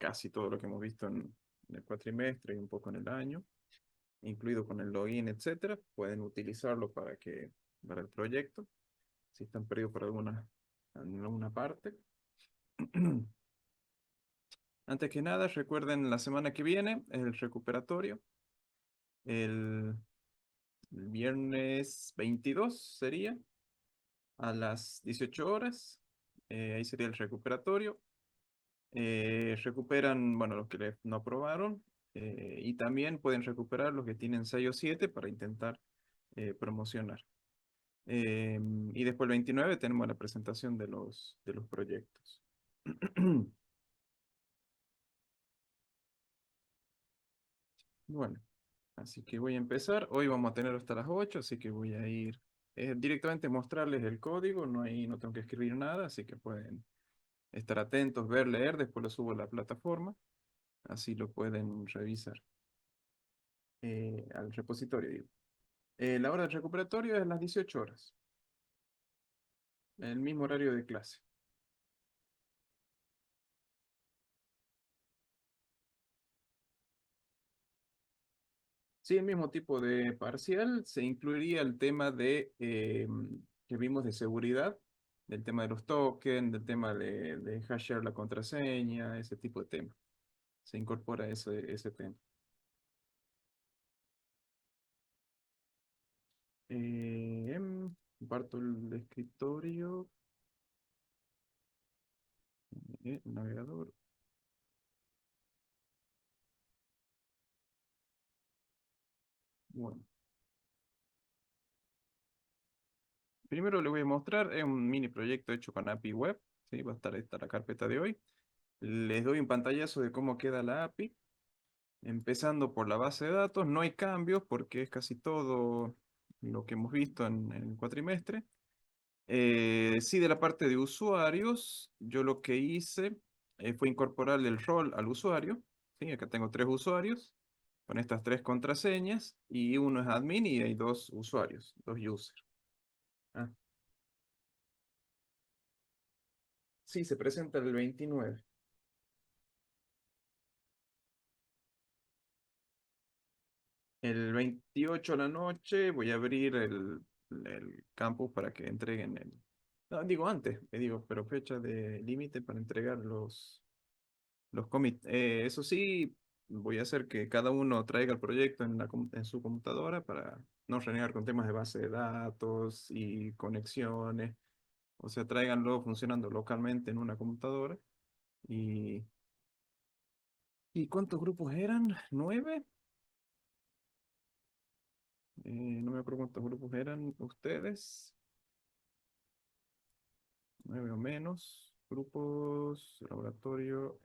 casi todo lo que hemos visto en el cuatrimestre y un poco en el año, incluido con el login, etcétera. Pueden utilizarlo para el proyecto, si están perdidos por en alguna parte. Antes que nada, recuerden la semana que viene, el recuperatorio. El, el viernes 22 sería a las 18 horas. Ahí sería el recuperatorio. Recuperan, bueno, los que no aprobaron. Y también pueden recuperar los que tienen 6 o 7 para intentar promocionar. Eh, y después el 29 tenemos la presentación de los proyectos. Bueno, así que voy a empezar. Hoy vamos a tener hasta las 8, así que voy a ir directamente a mostrarles el código. No tengo que escribir nada, así que pueden estar atentos, ver, leer. Después lo subo a la plataforma, así lo pueden revisar al repositorio, digo. La hora del recuperatorio es las 18 horas, el mismo horario de clase. Sí, el mismo tipo de parcial. Se incluiría el tema que vimos de seguridad, del tema de los tokens, del tema de hashear la contraseña, ese tipo de tema. Se incorpora ese tema. Comparto el escritorio, el navegador. Bueno, primero le voy a mostrar, es un mini proyecto hecho con API Web, ¿sí? Va a estar esta la carpeta de hoy. Les doy un pantallazo de cómo queda la API. Empezando por la base de datos, no hay cambios porque es casi todo lo que hemos visto en el cuatrimestre. Sí, de la parte de usuarios, yo lo que hice fue incorporarle el rol al usuario. ¿Sí? Acá tengo 3 usuarios con estas 3 contraseñas y uno es admin y hay 2 usuarios, 2 users. Ah, sí, se presenta el 29. El 28 a la noche voy a abrir el campus para que entreguen el... No, digo antes, digo, pero fecha de límite para entregar los commits. Eso sí, voy a hacer que cada uno traiga el proyecto en su computadora para no renegar con temas de base de datos y conexiones. O sea, tráiganlo funcionando localmente en una computadora. ¿Y, ¿y cuántos grupos eran? ¿9? No me acuerdo cuántos grupos eran ustedes. 9 o menos. Grupos, laboratorio.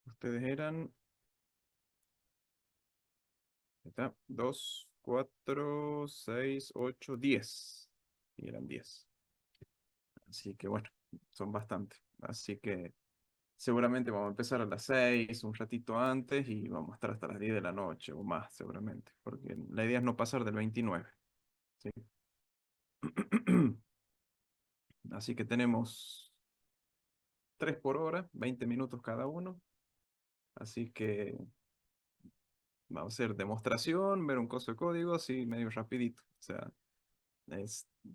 Ustedes eran, está, 2, 4, 6, 8, 10. Y eran 10. Así que bueno, son bastantes. Así que seguramente vamos a empezar a las 6, un ratito antes, y vamos a estar hasta las 10 de la noche o más, seguramente. Porque la idea es no pasar del 29. ¿Sí? Así que tenemos 3 por hora, 20 minutos cada uno. Así que vamos a hacer demostración, ver un coso de código, así medio rapidito. O sea,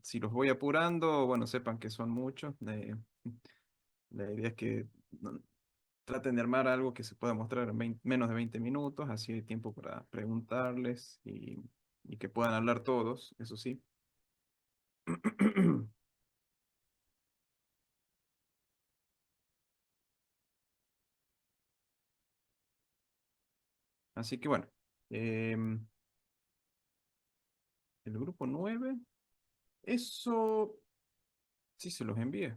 si los voy apurando, bueno, sepan que son muchos. La idea es que traten de armar algo que se pueda mostrar en menos de 20 minutos, así hay tiempo para preguntarles y que puedan hablar todos, eso sí. Así que bueno, el grupo 9, eso sí se los envié.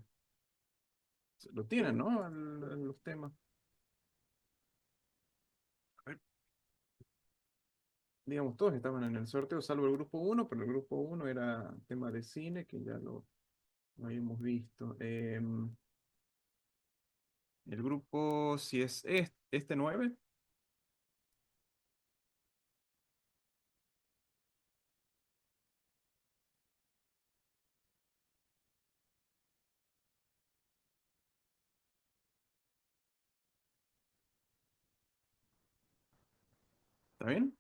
Lo tienen, ¿no? Los temas. A ver, digamos, todos estaban en el sorteo, salvo el grupo 1, pero el grupo 1 era tema de cine, que ya lo habíamos visto. El grupo, si es este 9, ¿Está bien?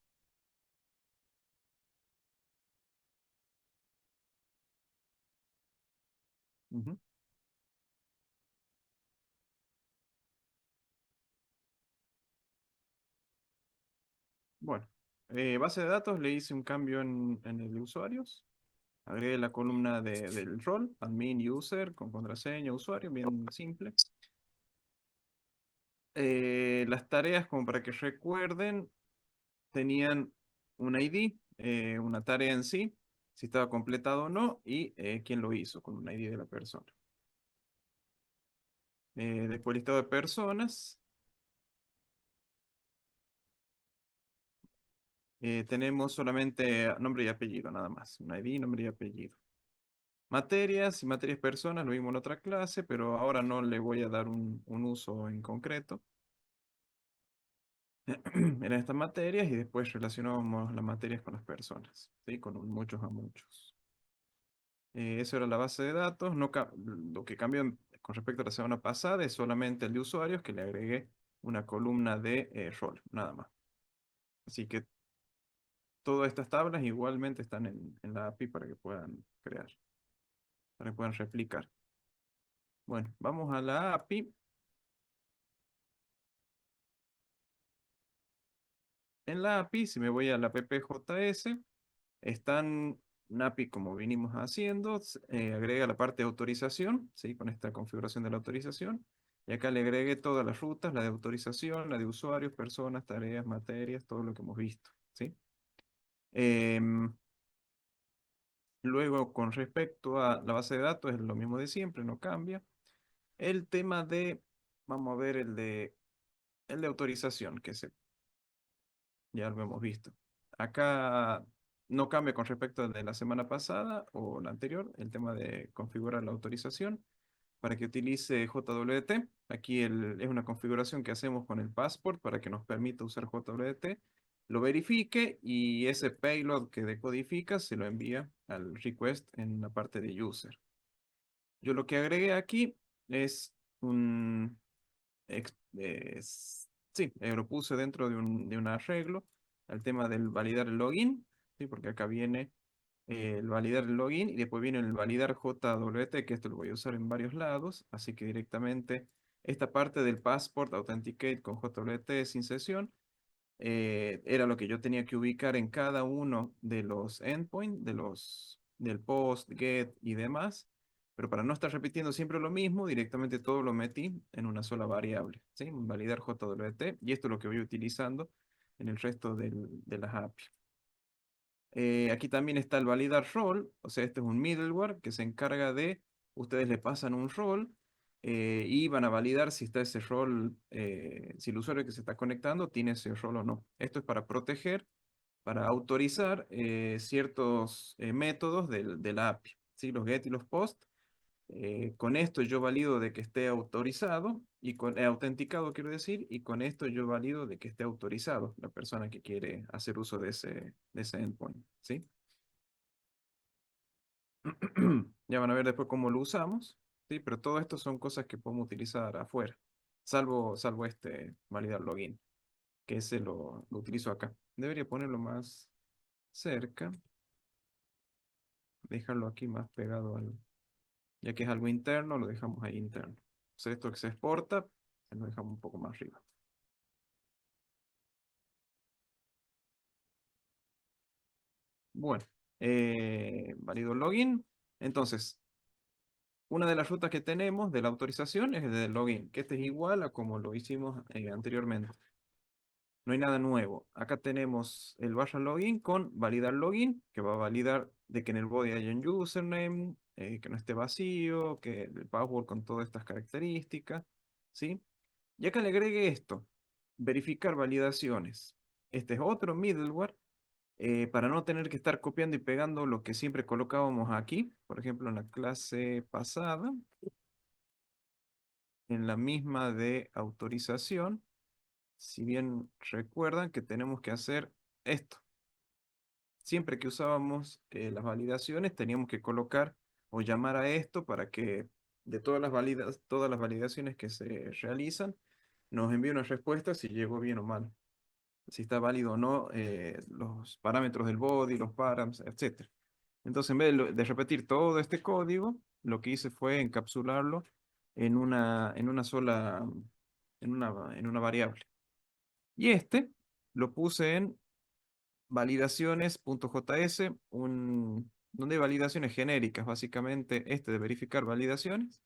Ujú. Bueno, base de datos, le hice un cambio en el de usuarios. Agregué la columna del rol, admin user, con contraseña, usuario, bien simple. Las tareas, como para que recuerden, tenían un ID, una tarea en sí, si estaba completado o no, y quién lo hizo, con un ID de la persona. Después listado de personas, tenemos solamente nombre y apellido, nada más. Un ID, nombre y apellido. Materias y materias personas lo vimos en otra clase, pero ahora no le voy a dar un uso en concreto. Eran estas materias y después relacionábamos las materias con las personas, ¿sí? Con un muchos a muchos. Eso era la base de datos. No lo que cambió con respecto a la semana pasada es solamente el de usuarios, que le agregué una columna de rol, nada más. Así que todas estas tablas igualmente están en la API para que puedan crear, para que puedan replicar. Bueno, vamos a la API. En la API, si me voy a la PPJS, están en API como vinimos haciendo, agrega la parte de autorización, ¿sí? Con esta configuración de la autorización. Y acá le agregué todas las rutas, la de autorización, la de usuarios, personas, tareas, materias, todo lo que hemos visto, ¿sí? Em, Luego, con respecto a la base de datos, es lo mismo de siempre, no cambia. El tema de, vamos a ver el de autorización, ya lo hemos visto. Acá no cambia con respecto al de la semana pasada o la anterior, el tema de configurar la autorización para que utilice JWT. Aquí es una configuración que hacemos con el passport para que nos permita usar JWT, lo verifique y ese payload que decodifica se lo envía al request en la parte de user. Yo lo que agregué aquí es un, sí, lo puse dentro de un arreglo al tema del validar el login, ¿sí? Porque acá viene el validar el login y después viene el validar JWT, que esto lo voy a usar en varios lados, así que directamente esta parte del passport authenticate con JWT sin sesión era lo que yo tenía que ubicar en cada uno de los endpoints, del post, get y demás. Pero para no estar repitiendo siempre lo mismo, directamente todo lo metí en una sola variable, ¿sí? Validar JWT, y esto es lo que voy utilizando en el resto de las API. Aquí también está el validar role, o sea, este es un middleware que se encarga de, ustedes le pasan un role y van a validar si está ese role, si el usuario que se está conectando tiene ese role o no. Esto es para proteger, para autorizar ciertos métodos de la API, ¿sí? Los get y los post. Con esto yo valido de que esté autorizado y autenticado quiero decir, y con esto yo valido de que esté autorizado la persona que quiere hacer uso de ese endpoint, ¿sí? Ya van a ver después cómo lo usamos, ¿sí? Pero todo esto son cosas que podemos utilizar afuera, salvo este validar login, que ese lo utilizo acá. Debería ponerlo más cerca, dejarlo aquí más pegado ya que es algo interno, lo dejamos ahí interno. O sea, esto que se exporta, lo dejamos un poco más arriba. Bueno, válido login. Entonces, una de las rutas que tenemos de la autorización es el del login, que este es igual a como lo hicimos anteriormente. No hay nada nuevo. Acá tenemos el barra login con validar login, que va a validar de que en el body haya un username, que no esté vacío, que el password con todas estas características, ¿sí? Y acá le agregue esto, verificar validaciones. Este es otro middleware para no tener que estar copiando y pegando lo que siempre colocábamos aquí, por ejemplo, en la clase pasada, en la misma de autorización, si bien recuerdan que tenemos que hacer esto. Siempre que usábamos las validaciones, teníamos que colocar o llamar a esto para que de todas las validaciones que se realizan, nos envíe una respuesta si llegó bien o mal. si está válido o no los parámetros del body, los params, etcétera. Entonces, en vez de repetir todo este código, lo que hice fue encapsularlo en una sola, en una variable. Y este lo puse en validaciones.js, donde hay validaciones genéricas, básicamente este de verificar validaciones,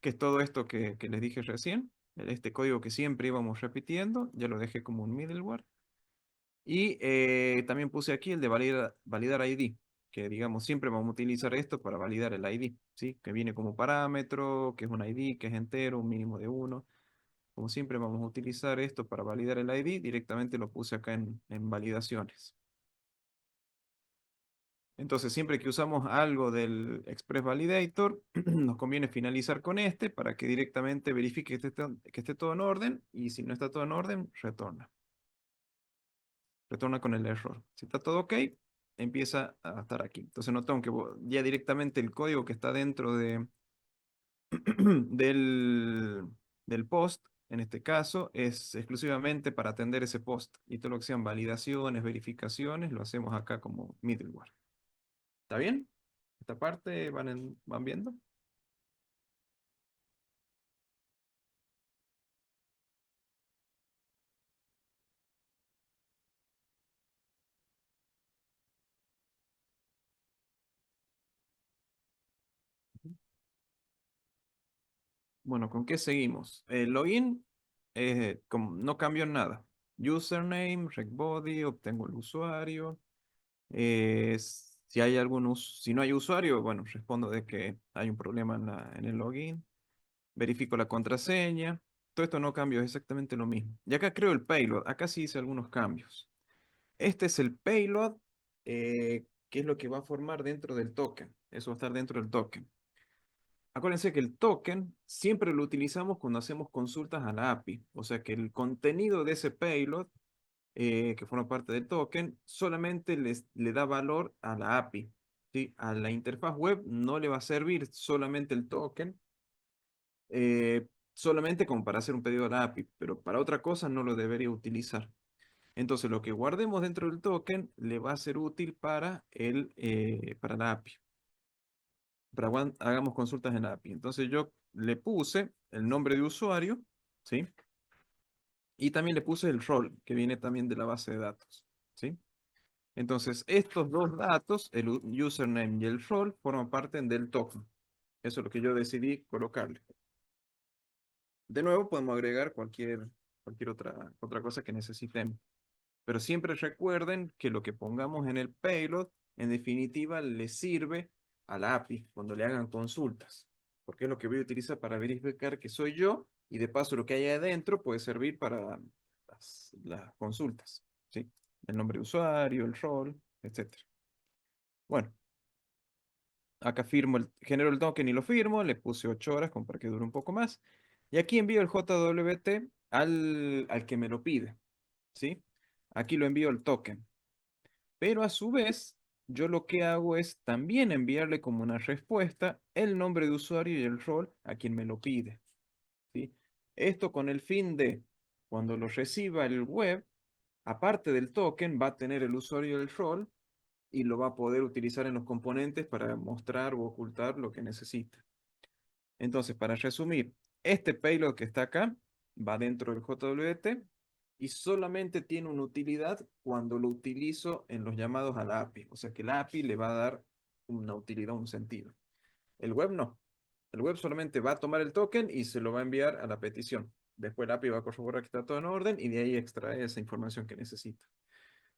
que es todo esto que les dije recién, este código que siempre íbamos repitiendo, ya lo dejé como un middleware. Y también puse aquí el de validar ID, que digamos siempre vamos a utilizar esto para validar el ID, ¿sí? Que viene como parámetro, que es un ID, que es entero, un mínimo de uno. Como siempre vamos a utilizar esto para validar el ID, directamente lo puse acá en validaciones. Entonces, siempre que usamos algo del Express Validator, nos conviene finalizar con este para que directamente verifique que esté todo en orden y si no está todo en orden, retorna. Retorna con el error. Si está todo ok, empieza a estar aquí. Entonces, no tengo que ya directamente el código que está dentro del, del post, en este caso, es exclusivamente para atender ese post. Y todo lo que sean validaciones, verificaciones, lo hacemos acá como middleware. ¿Está bien? Esta parte van viendo. Bueno, ¿con qué seguimos? El login no cambió nada. Username, regbody, obtengo el usuario. Si hay si no hay usuario, bueno, respondo de que hay un problema en el login. Verifico la contraseña. Todo esto no cambia, es exactamente lo mismo. Y acá creo el payload. Acá sí hice algunos cambios. Este es el payload, que es lo que va a formar dentro del token. Eso va a estar dentro del token. Acuérdense que el token siempre lo utilizamos cuando hacemos consultas a la API. O sea que el contenido de ese payload, que forma parte del token, solamente le da valor a la API. ¿Sí? A la interfaz web no le va a servir solamente el token, solamente como para hacer un pedido a la API, pero para otra cosa no lo debería utilizar. Entonces lo que guardemos dentro del token le va a ser útil para la API, para cuando hagamos consultas en la API. Entonces yo le puse el nombre de usuario, ¿sí? Y también le puse el rol, que viene también de la base de datos, ¿sí? Entonces estos dos datos, el username y el rol, forman parte del token. Eso es lo que yo decidí colocarle. De nuevo podemos agregar cualquier otra cosa que necesitemos. Pero siempre recuerden que lo que pongamos en el payload, en definitiva, le sirve a la API cuando le hagan consultas, porque es lo que voy a utilizar para verificar que soy yo y de paso lo que hay adentro puede servir para las consultas, ¿sí? El nombre de usuario, el rol, etcétera. Bueno, acá genero el token y lo firmo, le puse 8 horas como para que dure un poco más. Y aquí envío el JWT al que me lo pide, ¿sí? Aquí lo envío el token. Pero a su vez, yo lo que hago es también enviarle como una respuesta el nombre de usuario y el rol a quien me lo pide, ¿sí? Esto con el fin de, cuando lo reciba el web, aparte del token, va a tener el usuario y el rol y lo va a poder utilizar en los componentes para mostrar o ocultar lo que necesita. Entonces, para resumir, este payload que está acá va dentro del JWT y solamente tiene una utilidad cuando lo utilizo en los llamados a la API. O sea que la API le va a dar una utilidad, un sentido. El web no. El web solamente va a tomar el token y se lo va a enviar a la petición. Después la API va a corroborar que está todo en orden y de ahí extrae esa información que necesita.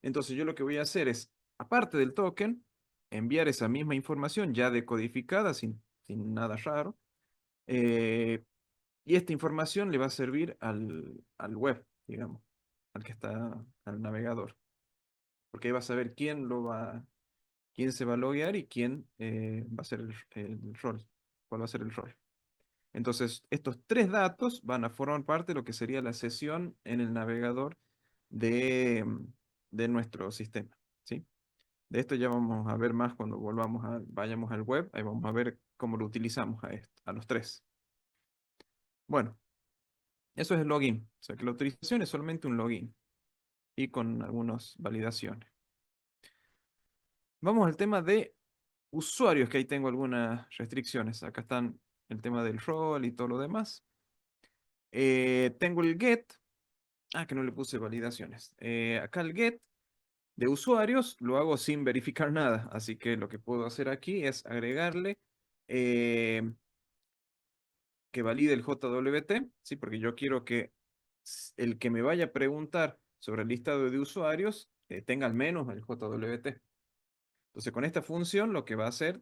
Entonces yo lo que voy a hacer es, aparte del token, enviar esa misma información ya decodificada, sin nada raro, eh, y esta información le va a servir al web, digamos, al que está al navegador, porque ahí va a saber quién se va a loguear y quién va a ser el rol, cuál va a ser el rol. Entonces, estos tres datos van a formar parte de lo que sería la sesión en el navegador de nuestro sistema, ¿sí? De esto ya vamos a ver más cuando vayamos al web, ahí vamos a ver cómo lo utilizamos a los tres. Bueno, eso es el login. O sea que la autorización es solamente un login. y con algunas validaciones. Vamos al tema de usuarios, que ahí tengo algunas restricciones. Acá están el tema del rol y todo lo demás. Tengo el get. Ah, que no le puse validaciones. Acá el get de usuarios lo hago sin verificar nada. Así que lo que puedo hacer aquí es agregarle eh, que valide el JWT, ¿sí? Porque yo quiero que el que me vaya a preguntar sobre el listado de usuarios tenga al menos el JWT. Entonces, con esta función lo que va a hacer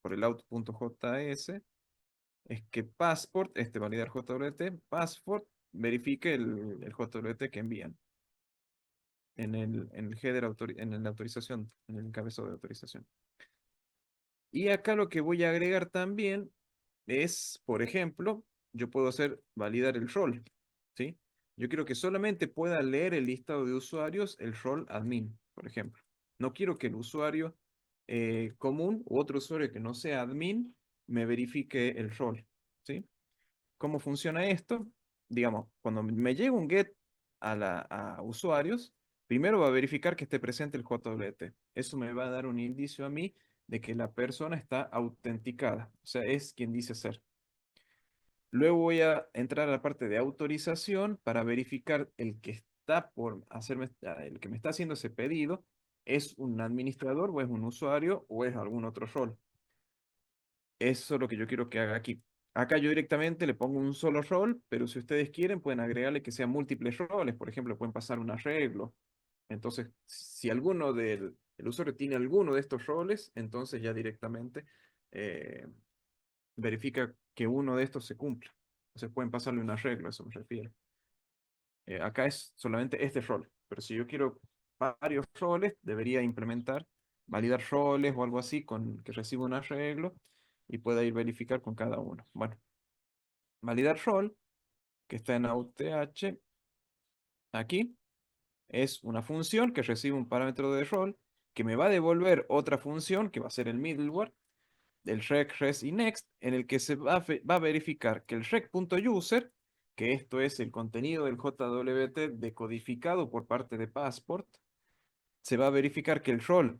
por el out.js es que passport, validar JWT, passport, verifique el JWT que envían en el header, en la autorización, en el encabezado de autorización. Y acá lo que voy a agregar también es, por ejemplo, yo puedo hacer validar el rol, ¿sí? Yo quiero que solamente pueda leer el listado de usuarios el rol admin, por ejemplo. No quiero que el usuario común u otro usuario que no sea admin me verifique el rol, ¿sí? ¿Cómo funciona esto? Digamos, cuando me llega un get a usuarios, primero va a verificar que esté presente el JWT. Eso me va a dar un indicio a mí de que la persona está autenticada, o sea, es quien dice ser. Luego voy a entrar a la parte de autorización para verificar el que está por hacerme, el que me está haciendo ese pedido, ¿es un administrador o es un usuario o es algún otro rol? Eso es lo que yo quiero que haga aquí. Acá yo directamente le pongo un solo rol, pero si ustedes quieren pueden agregarle que sean múltiples roles. Por ejemplo, pueden pasar un arreglo. Entonces, si alguno del el usuario tiene alguno de estos roles, entonces ya directamente eh, verifica que uno de estos se cumpla. Entonces pueden pasarle un arreglo, a eso me refiero. Acá es solamente este rol, pero si yo quiero varios roles, debería implementar, validar roles o algo así con que reciba un arreglo y pueda ir verificar con cada uno. Bueno, validar rol, que está en AUTH, aquí, es una función que recibe un parámetro de rol que me va a devolver otra función que va a ser el middleware del rec, res y next, en el que se va a verificar que el rec.user, que esto es el contenido del JWT decodificado por parte de Passport, se va a verificar que el rol,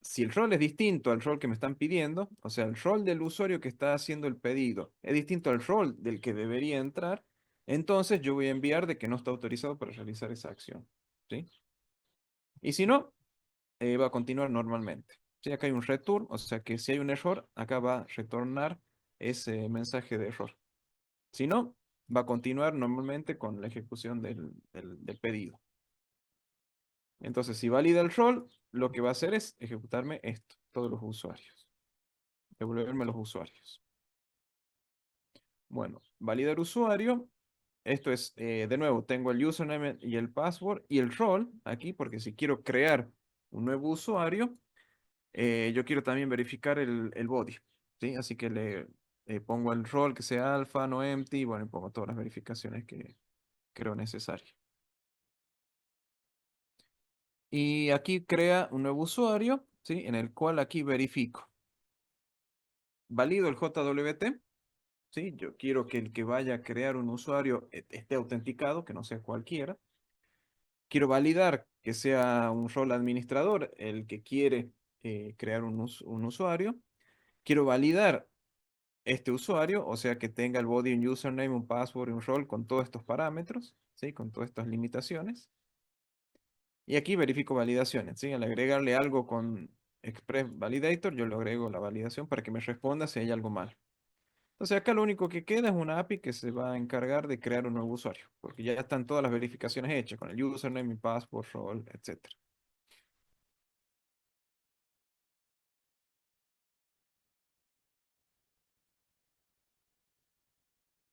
si el rol es distinto al rol que me están pidiendo, o sea, el rol del usuario que está haciendo el pedido es distinto al rol del que debería entrar, entonces yo voy a enviar de que no está autorizado para realizar esa acción, ¿sí? Y si no, va a continuar normalmente. Sí, acá hay un return, o sea que si hay un error, acá va a retornar ese mensaje de error. Si no, va a continuar normalmente con la ejecución del pedido. Entonces, si valida el rol, lo que va a hacer es ejecutarme esto, todos los usuarios, devolverme los usuarios. Bueno, validar usuario. Esto es, de nuevo, tengo el username y el password y el rol aquí, porque si quiero crear un nuevo usuario, yo quiero también verificar el body, ¿sí? Así que le pongo el rol que sea alfa, no empty, y bueno, y pongo todas las verificaciones que creo necesarias. Y aquí crea un nuevo usuario, ¿sí? En el cual aquí verifico. Valido el JWT, ¿sí? Yo quiero que el que vaya a crear un usuario esté autenticado, que no sea cualquiera. Quiero validar que sea un rol administrador el que quiere crear un usuario. Quiero validar este usuario, o sea que tenga el body, un username, un password y un rol con todos estos parámetros, ¿sí? Con todas estas limitaciones. Y aquí verifico validaciones, ¿sí? Al agregarle algo con Express Validator, yo le agrego la validación para que me responda si hay algo mal. Entonces acá lo único que queda es una API que se va a encargar de crear un nuevo usuario, porque ya están todas las verificaciones hechas con el username, el password, rol, etc.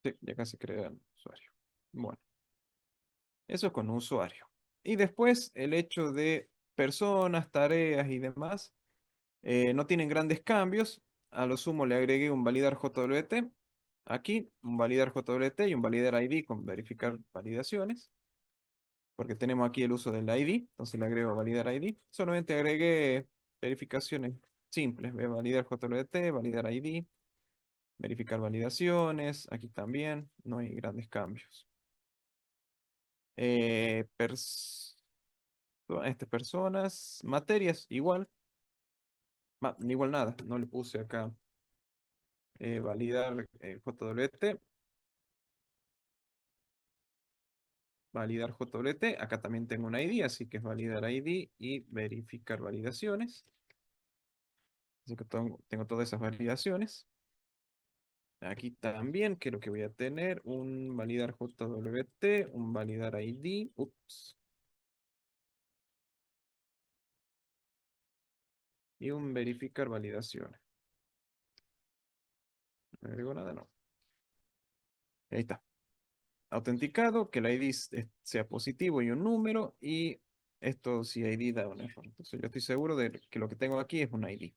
Sí, ya casi crea el usuario. Bueno, eso es con usuario. Y después el hecho de personas, tareas y demás no tienen grandes cambios. A lo sumo le agregué un validar JWT. Aquí, un validar JWT y un validar ID con verificar validaciones. Porque tenemos aquí el uso del ID. Entonces le agrego validar ID. Solamente agregué verificaciones simples. Validar JWT, validar ID, verificar validaciones. Aquí también no hay grandes cambios. Pers- personas, materias, igual, igual nada, no le puse acá validar JWT, validar JWT, acá también tengo un ID, así que es validar ID y verificar validaciones. Así que tengo todas esas validaciones. Aquí también creo que voy a tener un validar JWT, un validar ID, ups, y un verificar validaciones. ¿No agrego nada? No. Ahí está. Autenticado, que el ID sea positivo y un número, y esto si ID da un error. Entonces yo estoy seguro de que lo que tengo aquí es un ID.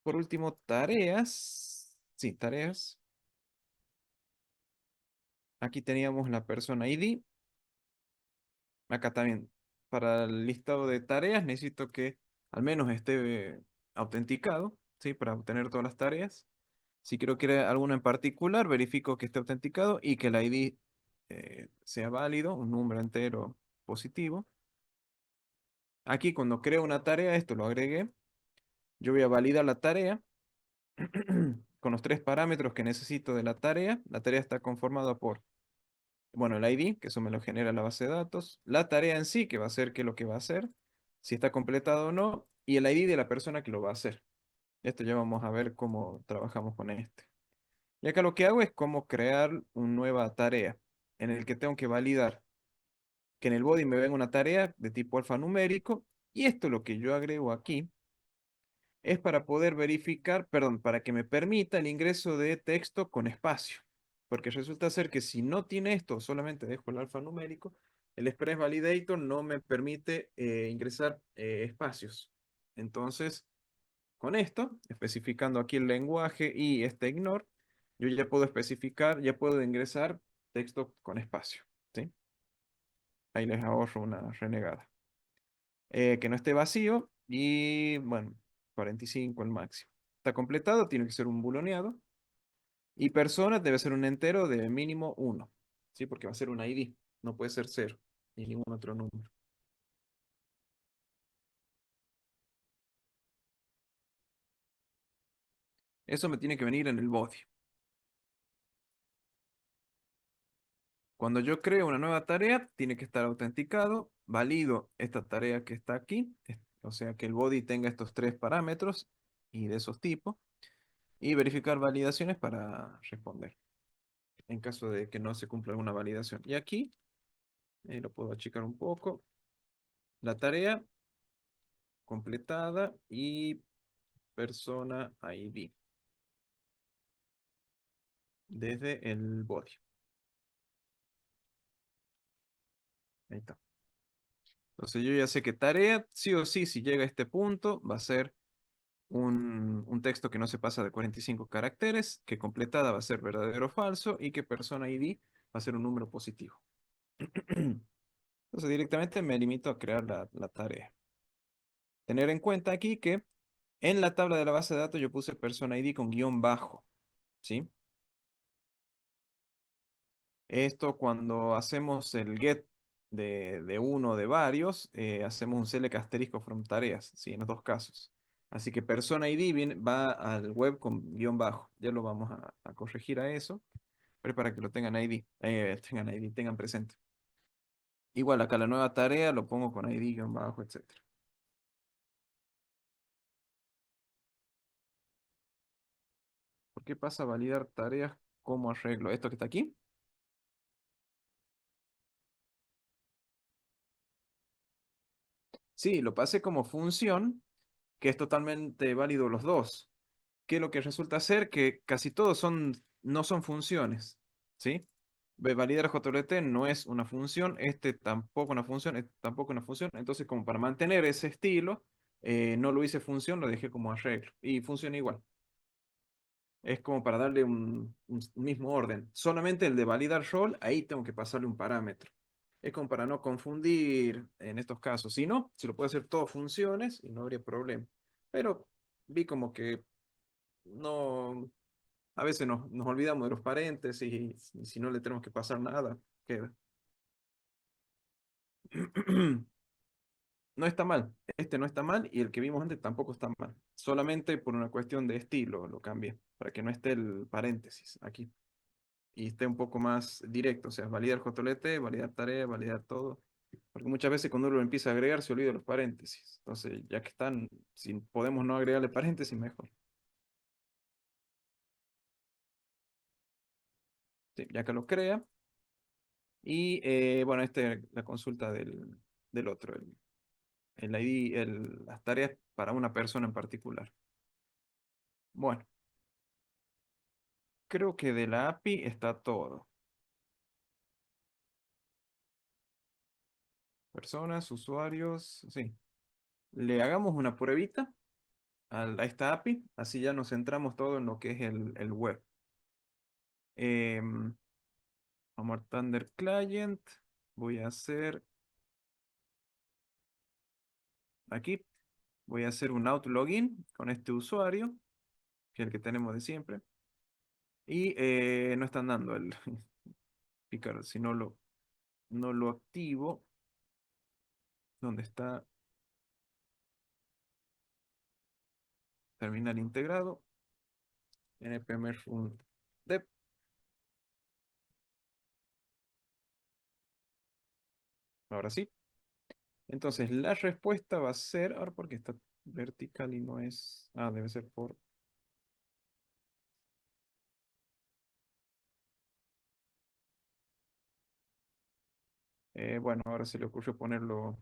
Por último, tareas. Sí, tareas. Aquí teníamos la persona ID. Acá también, para el listado de tareas, necesito que al menos esté autenticado, ¿sí? Para obtener todas las tareas. Si quiero crear alguna en particular, verifico que esté autenticado y que el ID sea válido, un número entero positivo. Aquí cuando creo una tarea, esto lo agregué. Yo voy a validar la tarea con los tres parámetros que necesito de la tarea. La tarea está conformada por, bueno, el ID, que eso me lo genera la base de datos, la tarea en sí, que va a ser qué es lo que va a hacer, si está completado o no, y el ID de la persona que lo va a hacer. Esto ya vamos a ver cómo trabajamos con este. Y acá lo que hago es cómo crear una nueva tarea en el que tengo que validar que en el body me venga una tarea de tipo alfanumérico, y esto lo que yo agrego aquí es para poder verificar, perdón, para que me permita el ingreso de texto con espacio. Porque resulta ser que si no tiene esto, solamente dejo el alfanumérico, el Express Validator no me permite ingresar espacios. Entonces, con esto, especificando aquí el lenguaje y este ignore, yo ya puedo especificar, ya puedo ingresar texto con espacio, ¿sí? Ahí les ahorro una renegada. Que no esté vacío y, bueno, 45 el máximo. Está completado, tiene que ser un buloneado. Y persona debe ser un entero de mínimo uno, ¿sí? Porque va a ser un ID, no puede ser cero, ni ningún otro número. Eso me tiene que venir en el body. Cuando yo creo una nueva tarea, tiene que estar autenticado, valido esta tarea que está aquí, o sea que el body tenga estos tres parámetros y de esos tipos, y verificar validaciones para responder, en caso de que no se cumpla alguna validación. Y aquí lo puedo achicar un poco. La tarea completada y persona ID desde el body. Ahí está. Entonces yo ya sé que tarea, sí o sí, si llega a este punto, va a ser un texto que no se pasa de 45 caracteres, que completada va a ser verdadero o falso y que persona ID va a ser un número positivo. Entonces directamente me limito a crear la tarea. Tener en cuenta aquí que en la tabla de la base de datos yo puse persona ID con guión bajo, ¿sí? Esto cuando hacemos el get de uno de varios, hacemos un select asterisco from tareas, ¿sí? En los dos casos. Así que persona ID va al web con guión bajo. Ya lo vamos a corregir a eso, pero para que lo tengan ID, tengan ID, tengan presente. Igual acá la nueva tarea lo pongo con ID, guión bajo, etcétera. ¿Por qué pasa a validar tareas como arreglo? ¿Esto que está aquí? Sí, lo pasé como función, que es totalmente válido los dos. Que lo que resulta ser que casi todos no son funciones, ¿sí? Validar JWT no es una función, este tampoco una función, este tampoco una función. Entonces, como para mantener ese estilo, no lo hice función, lo dejé como arreglo. Y funciona igual. Es como para darle un mismo orden. Solamente el de validar role, ahí tengo que pasarle un parámetro. Es como para no confundir en estos casos. Si no, se lo puede hacer todo funciones y no habría problema. Pero vi como que no, a veces nos olvidamos de los paréntesis y si no le tenemos que pasar nada, queda. No está mal, este no está mal y el que vimos antes tampoco está mal. Solamente por una cuestión de estilo lo cambié, para que no esté el paréntesis aquí y esté un poco más directo, o sea, validar jotolete, validar tarea, validar todo. Porque muchas veces cuando uno lo empieza a agregar se olvida los paréntesis. Entonces, ya que están, si podemos no agregarle paréntesis, mejor. Sí, ya que lo crea. Y bueno, esta es la consulta del otro, el ID, las tareas para una persona en particular. Bueno, creo que de la API está todo. Personas, usuarios, sí. Le hagamos una pruebita a esta API, así ya nos centramos todo en lo que es el web. Em, Vamos a Thunder Client. Voy a hacer aquí, voy a hacer un out login con este usuario, que es el que tenemos de siempre. Y no están dando el picar, si no lo activo. ¿Dónde está? Terminal integrado. npm-dev. Ahora sí. Entonces la respuesta va a ser, ahora porque está vertical y no es, debe ser por, bueno, ahora se le ocurrió ponerlo,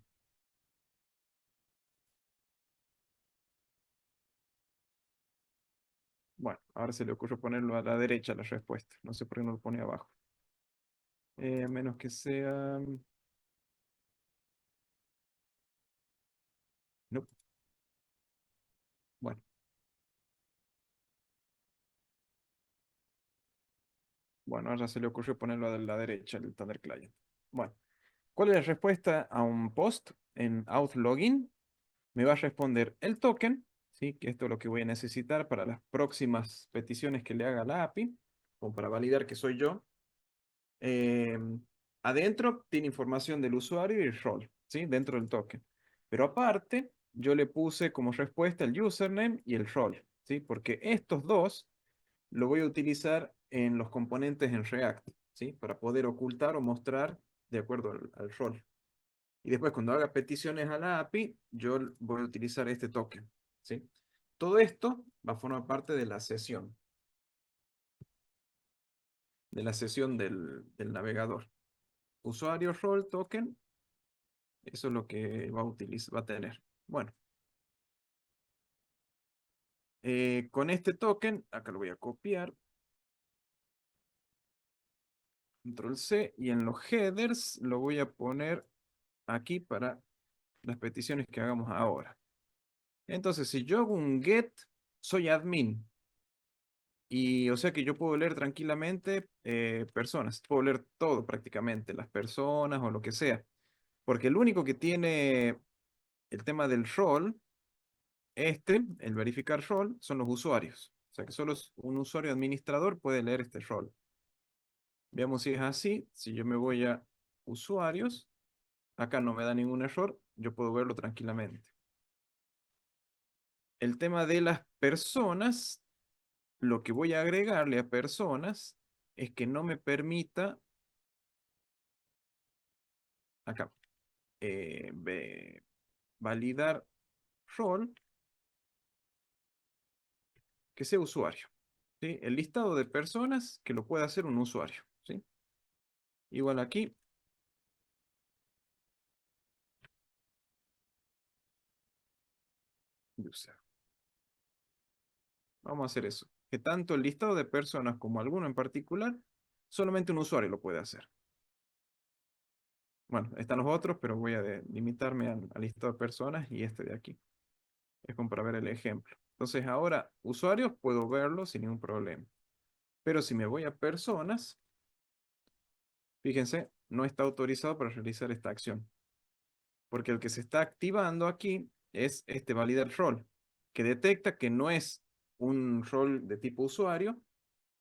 bueno, ahora se le ocurrió ponerlo a la derecha la respuesta, no sé por qué no lo pone abajo. A menos que sea, no, bueno, bueno, ahora se le ocurrió ponerlo a la derecha el Thunder Client. Bueno, ¿cuál es la respuesta a un post en OutLogin? Me va a responder el token, ¿sí? Que esto es lo que voy a necesitar para las próximas peticiones que le haga a la API, o para validar que soy yo. Eh, Adentro tiene información del usuario y el rol, ¿sí? Dentro del token. Pero aparte, yo le puse como respuesta el username y el rol, ¿sí? Porque estos dos lo voy a utilizar en los componentes en React, ¿sí? Para poder ocultar o mostrar de acuerdo al rol. Y después cuando haga peticiones a la API, yo voy a utilizar este token, ¿sí? Todo esto va a formar parte de la sesión del navegador. Usuario role token, eso es lo que va a tener. Bueno, con este token, acá lo voy a copiar, control C, y en los headers lo voy a poner aquí para las peticiones que hagamos ahora. Entonces, si yo hago un get, soy admin. Y o sea que yo puedo leer tranquilamente personas, puedo leer todo prácticamente, las personas o lo que sea. Porque el único que tiene el tema del rol, el verificar rol, son los usuarios. O sea que solo un usuario administrador puede leer este rol. Veamos si es así. Si yo me voy a usuarios, acá no me da ningún error, yo puedo verlo tranquilamente. El tema de las personas, lo que voy a agregarle a personas es que no me permita, acá, validar rol que sea usuario, ¿sí? El listado de personas que lo pueda hacer un usuario, ¿sí? Igual aquí, user. Vamos a hacer eso. Que tanto el listado de personas como alguno en particular, solamente un usuario lo puede hacer. Bueno, están los otros, pero voy a limitarme al listado de personas y este de aquí. Es como para ver el ejemplo. Entonces ahora, usuarios puedo verlo sin ningún problema. Pero si me voy a personas, fíjense, no está autorizado para realizar esta acción. Porque el que se está activando aquí es este validar role. que detecta que no es un rol de tipo usuario,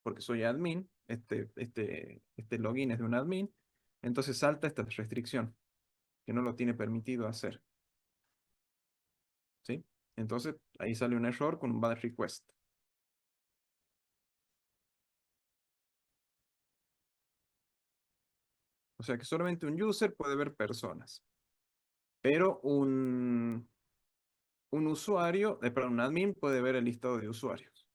porque soy admin, este login es de un admin, entonces salta esta restricción, que no lo tiene permitido hacer, ¿sí? Entonces ahí sale un error con un bad request. O sea que solamente un user puede ver personas, pero un usuario, perdón, un admin puede ver el listado de usuarios.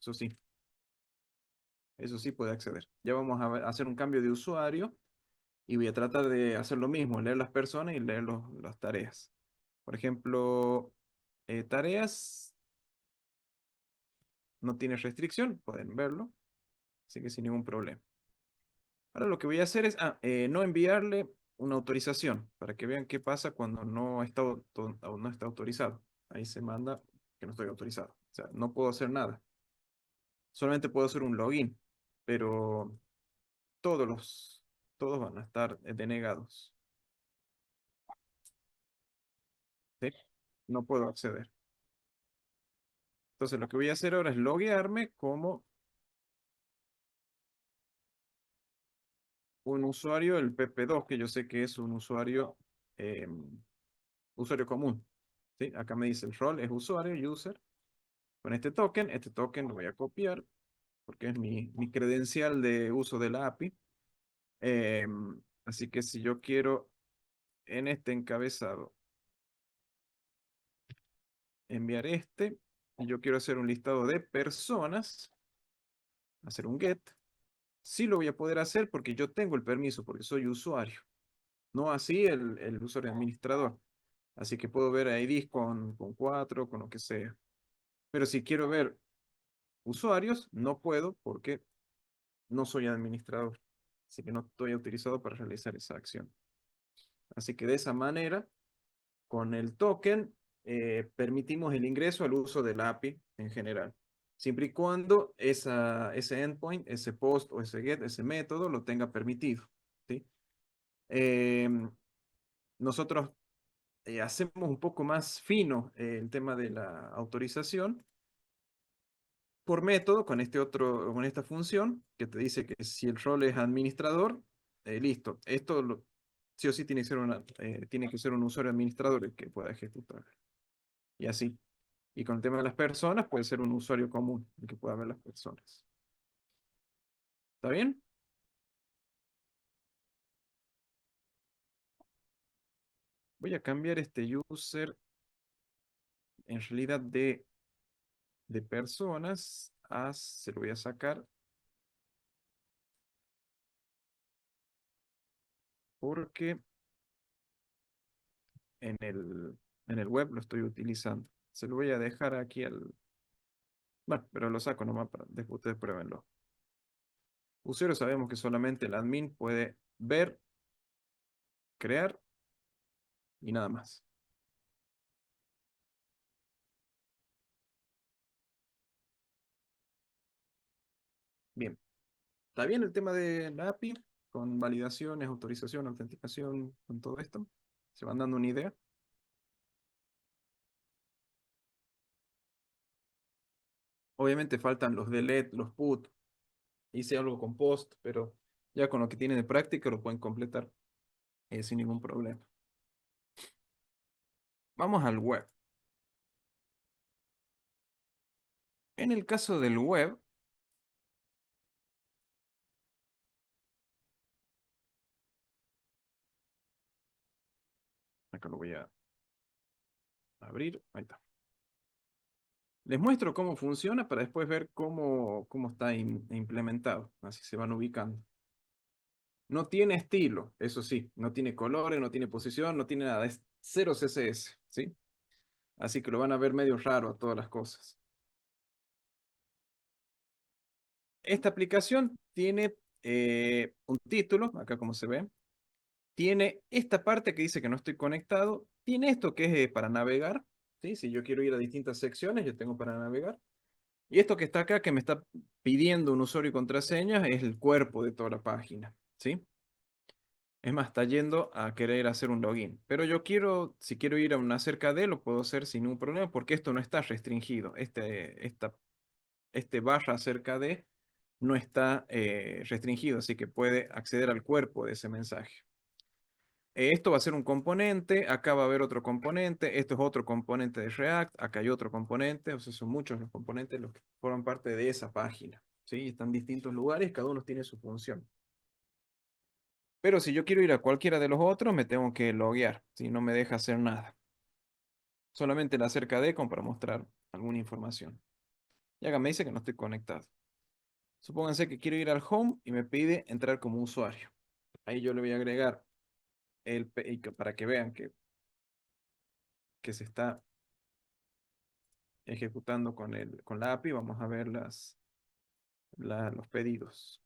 Eso sí puede acceder. Ya vamos a hacer un cambio de usuario y voy a tratar de hacer lo mismo, leer las personas y leer las tareas. Por ejemplo, tareas no tiene restricción, pueden verlo, así que sin ningún problema. Ahora lo que voy a hacer es no enviarle una autorización para que vean qué pasa cuando no está autorizado. Ahí se manda que no estoy autorizado. O sea, no puedo hacer nada. Solamente puedo hacer un login, pero todos los, todos van a estar denegados. ¿Sí? No puedo acceder. Entonces lo que voy a hacer ahora es loguearme como un usuario del PP2, que yo sé que es un usuario común. ¿Sí? Acá me dice el rol es usuario, user. Con este token lo voy a copiar porque es mi credencial de uso de la API. Así que si yo quiero en este encabezado enviar y yo quiero hacer un listado de personas, hacer un get, sí lo voy a poder hacer porque yo tengo el permiso, porque soy usuario, no así el usuario administrador. Así que puedo ver IDs con 4, con lo que sea. Pero si quiero ver usuarios, no puedo porque no soy administrador. Así que no estoy autorizado para realizar esa acción. Así que de esa manera, con el token, permitimos el ingreso al uso de la API en general. Siempre y cuando ese endpoint, ese post o ese get, ese método lo tenga permitido. ¿Sí? Em, Nosotros hacemos un poco más fino el tema de la autorización por método con esta función que te dice que si el rol es administrador, listo. Sí o sí tiene que ser un usuario administrador el que pueda ejecutar. Y así. Y con el tema de las personas, puede ser un usuario común el que pueda ver las personas. ¿Está bien? Voy a cambiar este user en realidad de personas se lo voy a sacar porque en en el web lo estoy utilizando. Se lo voy a dejar aquí bueno, pero lo saco nomás para después ustedes pruébenlo. Usuario sabemos que solamente el admin puede ver, crear y nada más. Bien, ¿está bien el tema de la API? Con validaciones, autorización, autenticación, con todo esto. ¿Se van dando una idea? Obviamente faltan los delete, los put. Hice algo con post, pero ya con lo que tienen de práctica lo pueden completar sin ningún problema. Vamos al web. En el caso del web, acá lo voy a abrir. Ahí está. Les muestro cómo funciona para después ver cómo está implementado. Así se van ubicando. No tiene estilo, eso sí. No tiene colores, no tiene posición, no tiene nada. Es cero CSS, ¿sí? Así que lo van a ver medio raro a todas las cosas. Esta aplicación tiene un título, acá como se ve. Tiene esta parte que dice que no estoy conectado. Tiene esto que es para navegar, ¿sí? Si yo quiero ir a distintas secciones, yo tengo para navegar. Y esto que está acá, que me está pidiendo un usuario y contraseña, es el cuerpo de toda la página, ¿sí? Es más, está yendo a querer hacer un login. Pero yo quiero, si quiero ir a una cerca de, lo puedo hacer sin ningún problema porque esto no está restringido. Este barra cerca de no está restringido, así que puede acceder al cuerpo de ese mensaje. Esto va a ser un componente, acá va a haber otro componente, esto es otro componente de React, acá hay otro componente, o sea, son muchos los componentes los que forman parte de esa página, ¿sí? Están en distintos lugares, cada uno tiene su función. Pero si yo quiero ir a cualquiera de los otros, me tengo que loguear, si no me deja hacer nada. Solamente la cerca de como para mostrar alguna información. Y acá me dice que no estoy conectado. Supónganse que quiero ir al home y me pide entrar como usuario. Ahí yo le voy a agregar para que vean que se está ejecutando con la API. Vamos a ver los pedidos.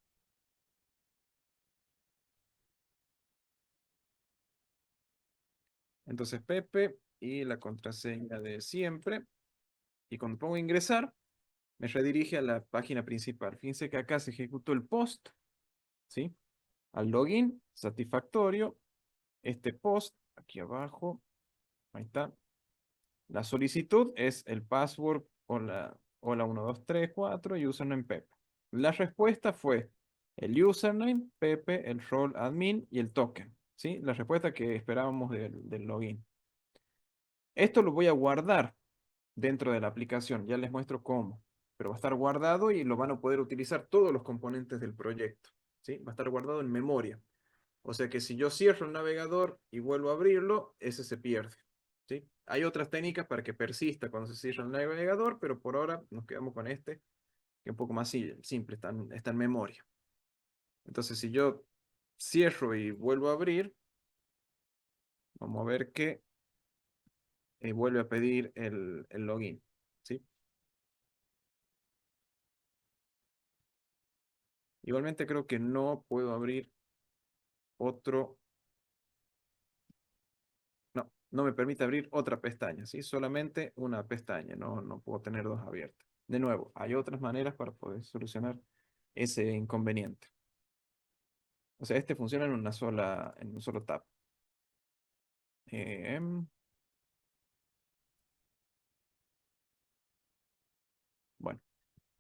Entonces Pepe y la contraseña de siempre. Y cuando pongo ingresar, me redirige a la página principal. Fíjense que acá se ejecutó el post, ¿sí? Al login, satisfactorio. Este post, aquí abajo, ahí está. La solicitud es el password hola 1234 y username Pepe. La respuesta fue el username, Pepe, el role admin y el token, ¿sí? La respuesta que esperábamos del login. Esto lo voy a guardar dentro de la aplicación, ya les muestro cómo, pero va a estar guardado y lo van a poder utilizar todos los componentes del proyecto, ¿sí? Va a estar guardado en memoria. O sea que si yo cierro el navegador y vuelvo a abrirlo, ese se pierde, ¿sí? Hay otras técnicas para que persista cuando se cierra el navegador, pero por ahora nos quedamos con este, que es un poco más simple, está en memoria. Entonces si yo cierro y vuelvo a abrir, vamos a ver que vuelve a pedir el login, ¿sí? Igualmente creo que no puedo abrir otro, no me permite abrir otra pestaña, ¿sí? Solamente una pestaña, no puedo tener dos abiertas. De nuevo, hay otras maneras para poder solucionar ese inconveniente. O sea, este funciona en un solo tab. Em, bueno,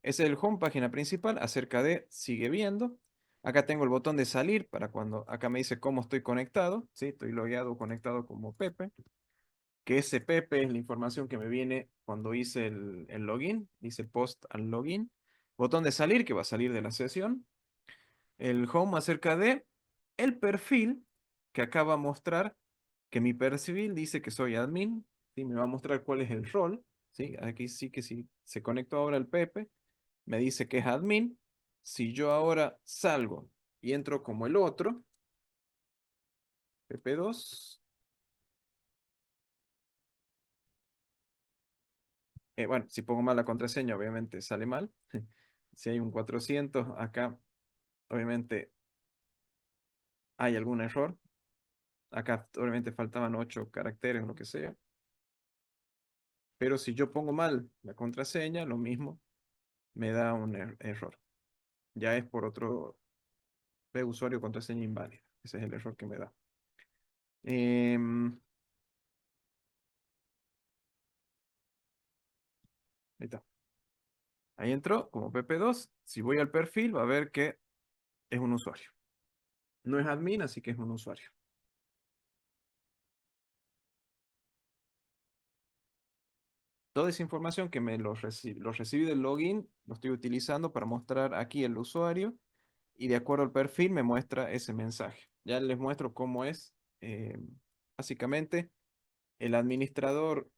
ese es el home, página principal, acerca de sigue viendo. Acá tengo el botón de salir para cuando acá me dice cómo estoy conectado, ¿sí? Estoy logueado conectado como Pepe. Que ese Pepe es la información que me viene cuando hice el login, dice post al login, botón de salir que va a salir de la sesión, el home acerca de el perfil que acá va a mostrar que mi perfil dice que soy admin, ¿sí? Me va a mostrar cuál es el rol, ¿sí? Aquí sí que si se conectó ahora el Pepe, me dice que es admin, si yo ahora salgo y entro como el otro, Pepe 2. Bueno, si pongo mal la contraseña, obviamente sale mal. Si hay un 400, acá obviamente hay algún error. Acá obviamente faltaban 8 caracteres o lo que sea. Pero si yo pongo mal la contraseña, lo mismo me da un error. Ya es por otro usuario contraseña inválida. Ese es el error que me da. Ahí está. Ahí entró como PP2. Si voy al perfil, va a ver que es un usuario. No es admin, así que es un usuario. Toda esa información que me lo recibí del login, lo estoy utilizando para mostrar aquí el usuario y de acuerdo al perfil me muestra ese mensaje. Ya les muestro cómo es. Básicamente, el administrador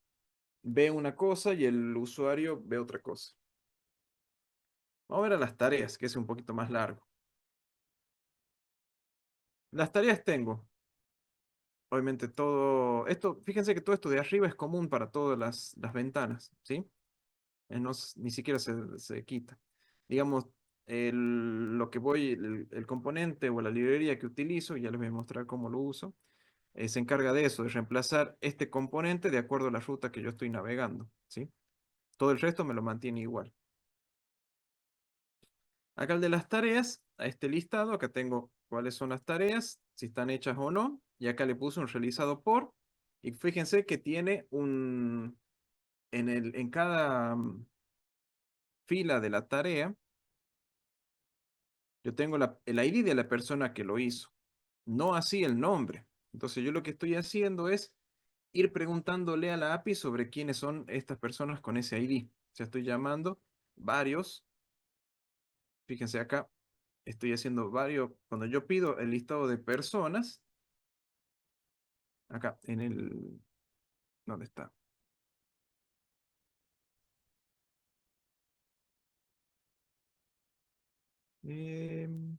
ve una cosa y el usuario ve otra cosa. Vamos a ver a las tareas, que es un poquito más largo. Las tareas tengo, obviamente esto, fíjense que todo esto de arriba es común para todas las ventanas, ¿sí? Ni siquiera se quita. Digamos, lo que el componente o la librería que utilizo, ya les voy a mostrar cómo lo uso, se encarga de eso, de reemplazar este componente de acuerdo a la ruta que yo estoy navegando, ¿sí? Todo el resto me lo mantiene igual. Acá el de las tareas, a este listado, acá tengo cuáles son las tareas si están hechas o no. Y acá le puse un realizado por. Y fíjense que tiene en cada fila de la tarea, yo tengo el ID de la persona que lo hizo, no así el nombre. Entonces yo lo que estoy haciendo es ir preguntándole a la API sobre quiénes son estas personas con ese ID. O sea, estoy llamando varios. Fíjense acá, estoy haciendo varios. Cuando yo pido el listado de personas, acá en el... ¿Dónde está? Em,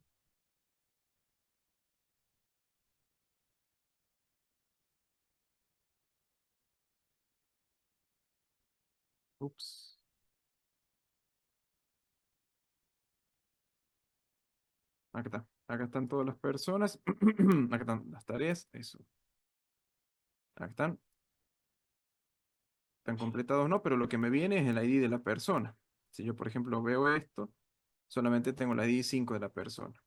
ups. Acá está. Acá están todas las personas. Acá están las tareas. Eso. Acá están. Están completados o no, pero lo que me viene es el ID de la persona. Si yo, por ejemplo, veo esto, solamente tengo el ID 5 de la persona.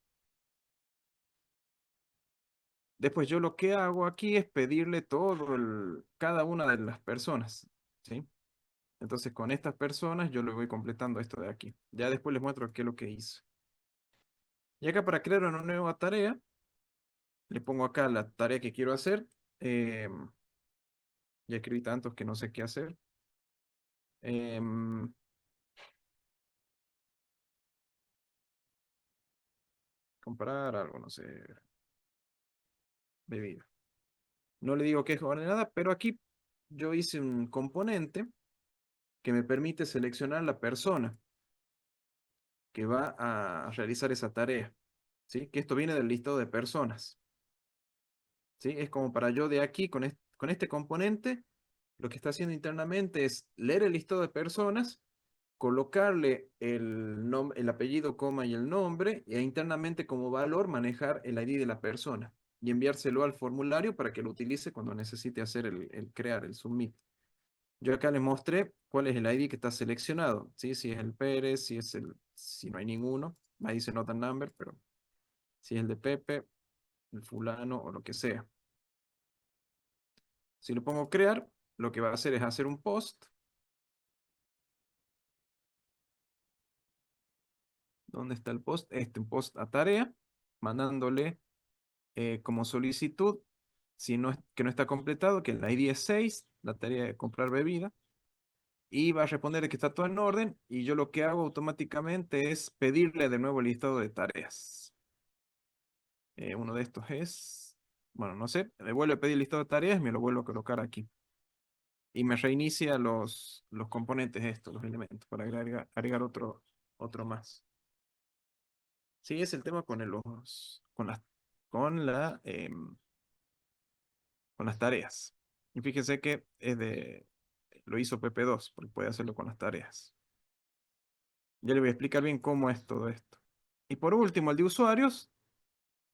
Después yo lo que hago aquí es pedirle cada una de las personas, ¿sí? Entonces con estas personas yo le voy completando esto de aquí. Ya después les muestro qué es lo que hice. Y acá para crear una nueva tarea, le pongo acá la tarea que quiero hacer. Ya escribí tantos que no sé qué hacer. Em, Comprar algo, no sé, bebida. No le digo que es ordenada, pero aquí yo hice un componente que me permite seleccionar la persona que va a realizar esa tarea, ¿sí? Que esto viene del listado de personas, ¿sí? Es como para yo de aquí, con este componente, lo que está haciendo internamente es leer el listado de personas, colocarle el apellido, coma y el nombre, e internamente como valor manejar el ID de la persona y enviárselo al formulario para que lo utilice cuando necesite hacer el crear, el submit. Yo acá les mostré cuál es el ID que está seleccionado, ¿sí? Si es el Pérez, si no hay ninguno, ahí dice not a number, pero si es el de Pepe, el fulano o lo que sea. Si lo pongo crear, lo que va a hacer es hacer un post. ¿Dónde está el post? Un post a tarea, mandándole como solicitud, si no que no está completado, que el ID es 6, la tarea de comprar bebida, y va a responder que está todo en orden, y yo lo que hago automáticamente es pedirle de nuevo el listado de tareas. Uno de estos es, bueno, no sé, me vuelve a pedir el listado de tareas y me lo vuelvo a colocar aquí. Y me reinicia los componentes estos, los elementos, para agregar otro más. Sí, es el tema con con las tareas. Y fíjese que lo hizo PP2, porque puede hacerlo con las tareas. Ya le voy a explicar bien cómo es todo esto. Y por último, el de usuarios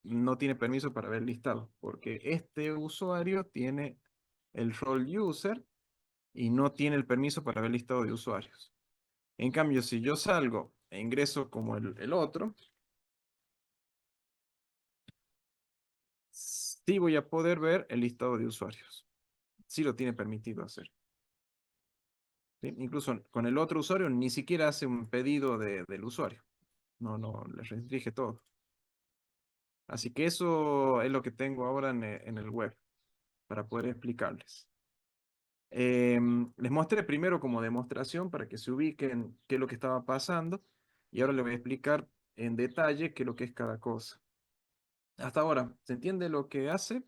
no tiene permiso para ver listado, porque este usuario tiene el rol user y no tiene el permiso para ver listado de usuarios. En cambio, si yo salgo e ingreso como el otro, sí voy a poder ver el listado de usuarios. Sí lo tiene permitido hacer. ¿Sí? Incluso con el otro usuario ni siquiera hace un pedido del usuario. No, le restringe todo. Así que eso es lo que tengo ahora en el web para poder explicarles. Les mostré primero como demostración para que se ubiquen qué es lo que estaba pasando y ahora les voy a explicar en detalle qué es lo que es cada cosa. Hasta ahora, ¿se entiende lo que hace?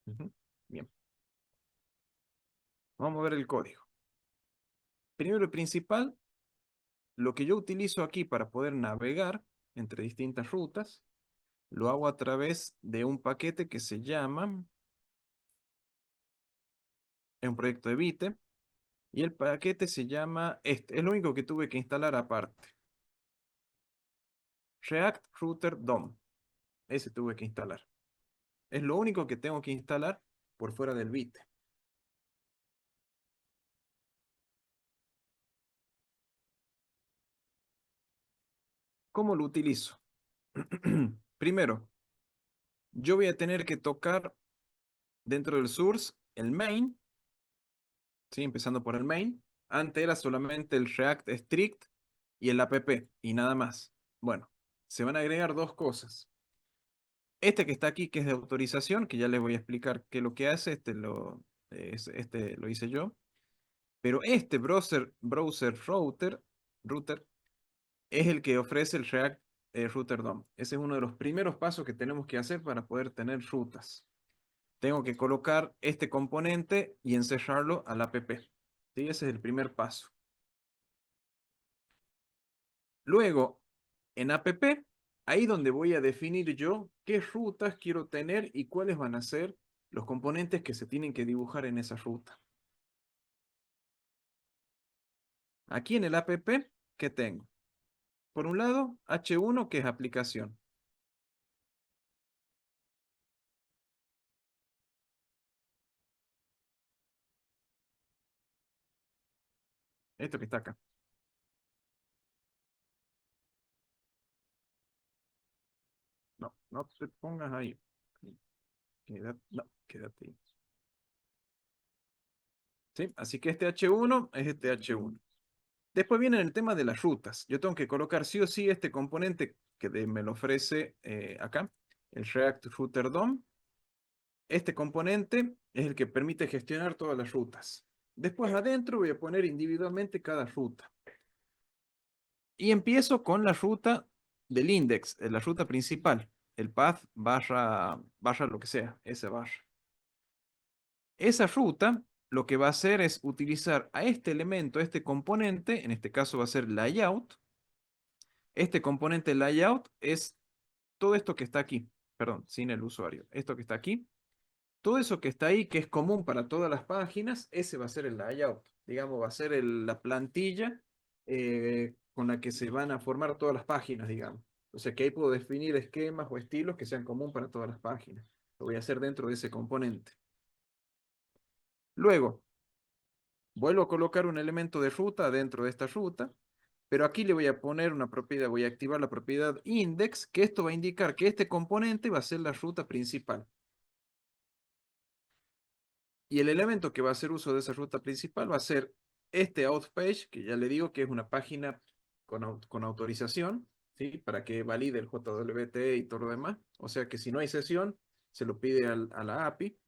Ujú. Bien, vamos a ver el código. Primero y principal, lo que yo utilizo aquí para poder navegar entre distintas rutas, lo hago a través de un paquete que se llama, es un proyecto de Vite, y el paquete se llama este, es lo único que tuve que instalar aparte. React Router DOM, ese tuve que instalar. Es lo único que tengo que instalar por fuera del Vite. ¿Cómo lo utilizo? Primero, yo voy a tener que tocar dentro del source el main, ¿sí? Empezando por el main. Antes era solamente el React Strict y el app y nada más. Bueno, se van a agregar dos cosas. Este que está aquí, que es de autorización, que ya les voy a explicar qué es lo que hace, este lo hice yo. Pero este browser router es el que ofrece el React Router DOM. Ese es uno de los primeros pasos que tenemos que hacer para poder tener rutas. Tengo que colocar este componente y encerrarlo al app. ¿Sí? Ese es el primer paso. Luego, en app, ahí donde voy a definir yo qué rutas quiero tener y cuáles van a ser los componentes que se tienen que dibujar en esa ruta. Aquí en el app, ¿qué tengo? Por un lado, H1, que es aplicación. Esto que está acá. No, no te pongas ahí. No, quédate ahí. ¿Sí? Así que este H1 es este H1. Después viene el tema de las rutas. Yo tengo que colocar sí o sí este componente que me lo ofrece acá, el React Router DOM. Este componente es el que permite gestionar todas las rutas. Después adentro voy a poner individualmente cada ruta. Y empiezo con la ruta del index, la ruta principal, el path barra lo que sea, esa barra. Esa ruta lo que va a hacer es utilizar a este elemento, este componente, en este caso va a ser layout. Este componente layout es todo esto que está aquí, perdón, sin el usuario, esto que está aquí. Todo eso que está ahí, que es común para todas las páginas, ese va a ser el layout. Digamos, va a ser la plantilla con la que se van a formar todas las páginas, digamos. O sea que ahí puedo definir esquemas o estilos que sean común para todas las páginas. Lo voy a hacer dentro de ese componente. Luego, vuelvo a colocar un elemento de ruta dentro de esta ruta, pero aquí le voy a poner una propiedad, voy a activar la propiedad index, que esto va a indicar que este componente va a ser la ruta principal. Y el elemento que va a hacer uso de esa ruta principal va a ser este outpage, que ya le digo que es una página con autorización, ¿sí? Para que valide el JWT y todo lo demás. O sea que si no hay sesión, se lo pide a la API.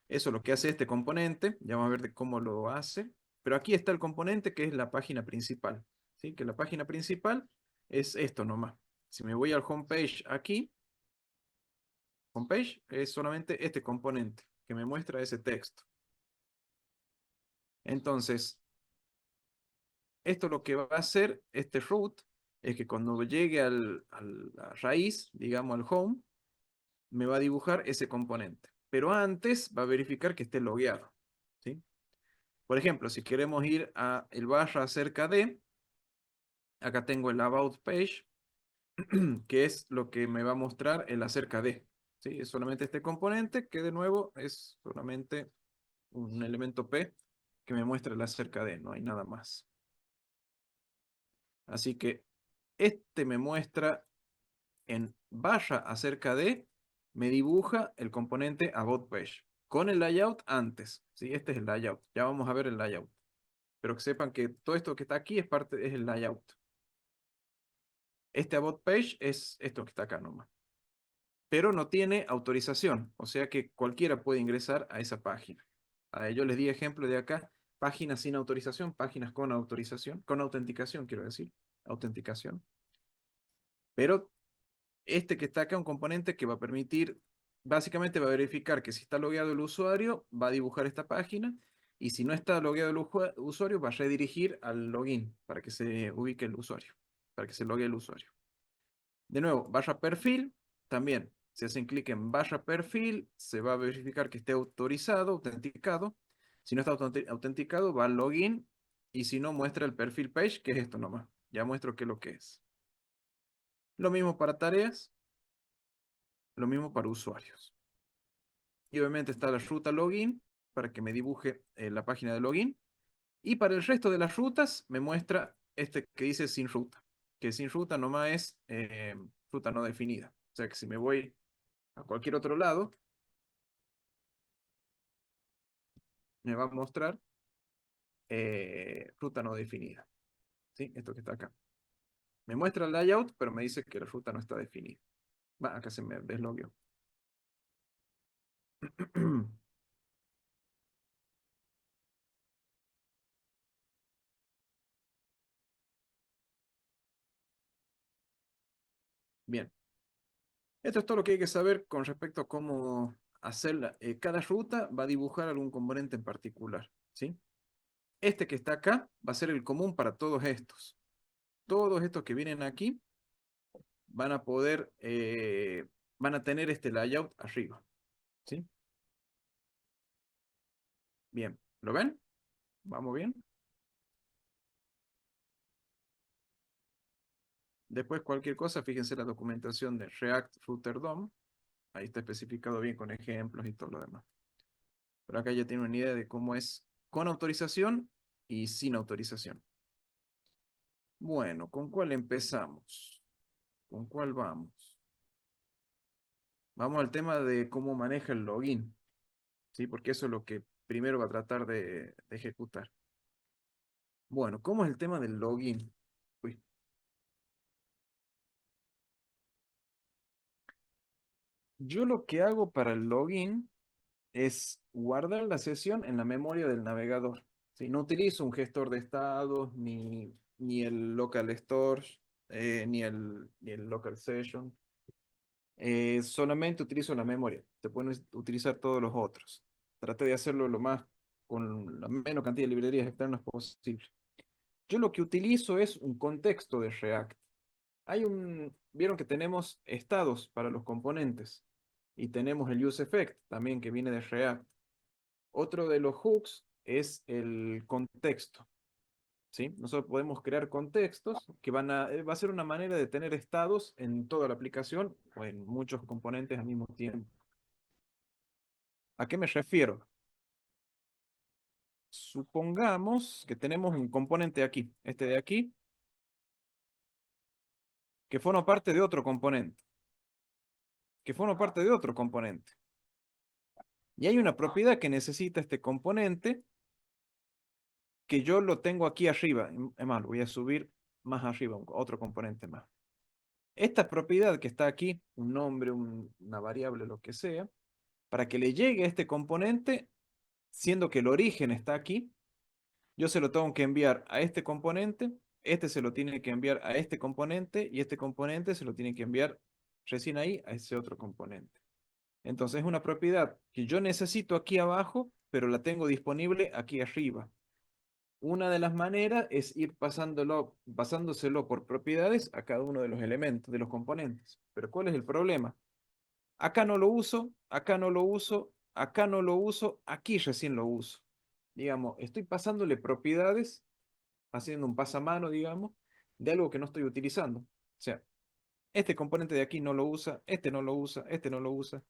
Eso es lo que hace este componente. Ya vamos a ver de cómo lo hace. Pero aquí está el componente que es la página principal, ¿sí? Que la página principal es esto nomás. Si me voy al homepage aquí, homepage es solamente este componente que me muestra ese texto. Entonces, esto lo que va a hacer este root es que cuando llegue a la raíz, digamos al home, me va a dibujar ese componente. Pero antes va a verificar que esté logueado, ¿sí? Por ejemplo, si queremos ir a el barra acerca de, acá tengo el about page, que es lo que me va a mostrar el acerca de, ¿sí? Es solamente este componente que de nuevo es solamente un elemento P que me muestra el acerca de, no hay nada más. Así que este me muestra en barra acerca de, me dibuja el componente about page con el layout antes. ¿Sí? Este es el layout. Ya vamos a ver el layout. Pero que sepan que todo esto que está aquí es el layout. Este about page es esto que está acá nomás. Pero no tiene autorización. O sea que cualquiera puede ingresar a esa página. Yo les di ejemplo de acá. Páginas sin autorización, páginas con autorización, con autenticación, quiero decir. Autenticación. Pero este que está acá, un componente que va a permitir, básicamente va a verificar que si está logueado el usuario, va a dibujar esta página, y si no está logueado el usuario, va a redirigir al login para que se ubique el usuario, para que se logue el usuario. De nuevo, barra perfil, también, si hacen clic en barra perfil, se va a verificar que esté autorizado, autenticado. Si no está autenticado, va al login, y si no, muestra el perfil page, que es esto nomás. Ya muestro qué es lo que es. Lo mismo para tareas, lo mismo para usuarios. Y obviamente está la ruta login para que me dibuje la página de login. Y para el resto de las rutas me muestra este que dice sin ruta. que sin ruta nomás es ruta no definida. O sea que si me voy a cualquier otro lado, me va a mostrar ruta no definida. ¿Sí? Esto que está acá. Me muestra el layout, pero me dice que la ruta no está definida. Va, acá se me deslogueó. Bien. Esto es todo lo que hay que saber con respecto a cómo hacer cada ruta va a dibujar algún componente en particular, ¿sí? Este que está acá va a ser el común para todos estos. Todos estos que vienen aquí van a poder, van a tener este layout arriba, ¿sí? Bien, ¿lo ven? ¿Vamos bien? Después cualquier cosa, fíjense la documentación de React Router DOM. Ahí está especificado bien con ejemplos y todo lo demás. Pero acá ya tienen una idea de cómo es con autorización y sin autorización. Bueno, ¿con cuál empezamos? ¿Con cuál vamos? Vamos al tema de cómo maneja el login, ¿sí? Porque eso es lo que primero va a tratar de ejecutar. Bueno, ¿cómo es el tema del login? Uy, yo lo que hago para el login es guardar la sesión en la memoria del navegador. ¿Sí? No utilizo un gestor de estados, ni el local storage, ni el local session. Solamente utilizo la memoria. Te pueden utilizar todos los otros. Traté de hacerlo lo más con la menos cantidad de librerías externas posible. Yo lo que utilizo es un contexto de React. Vieron que tenemos estados para los componentes y tenemos el useEffect también que viene de React. Otro de los hooks es el contexto, ¿sí? Nosotros podemos crear contextos que va a ser una manera de tener estados en toda la aplicación o en muchos componentes al mismo tiempo. ¿A qué me refiero? Supongamos que tenemos un componente aquí, este de aquí, que forma parte de otro componente, que forma parte de otro componente. Y hay una propiedad que necesita este componente que yo lo tengo aquí arriba. Es más, lo voy a subir más arriba, otro componente más. Esta propiedad que está aquí, un nombre, una variable, lo que sea, para que le llegue a este componente, siendo que el origen está aquí, yo se lo tengo que enviar a este componente, este se lo tiene que enviar a este componente y este componente se lo tiene que enviar recién ahí a ese otro componente. Entonces es una propiedad que yo necesito aquí abajo, pero la tengo disponible aquí arriba. Una de las maneras es ir pasándoselo por propiedades a cada uno de los elementos, de los componentes. Pero ¿cuál es el problema? Acá no lo uso, acá no lo uso, acá no lo uso, aquí recién lo uso. Digamos, estoy pasándole propiedades, haciendo un pasamano, digamos, de algo que no estoy utilizando. O sea, este componente de aquí no lo usa, este no lo usa, este no lo usa.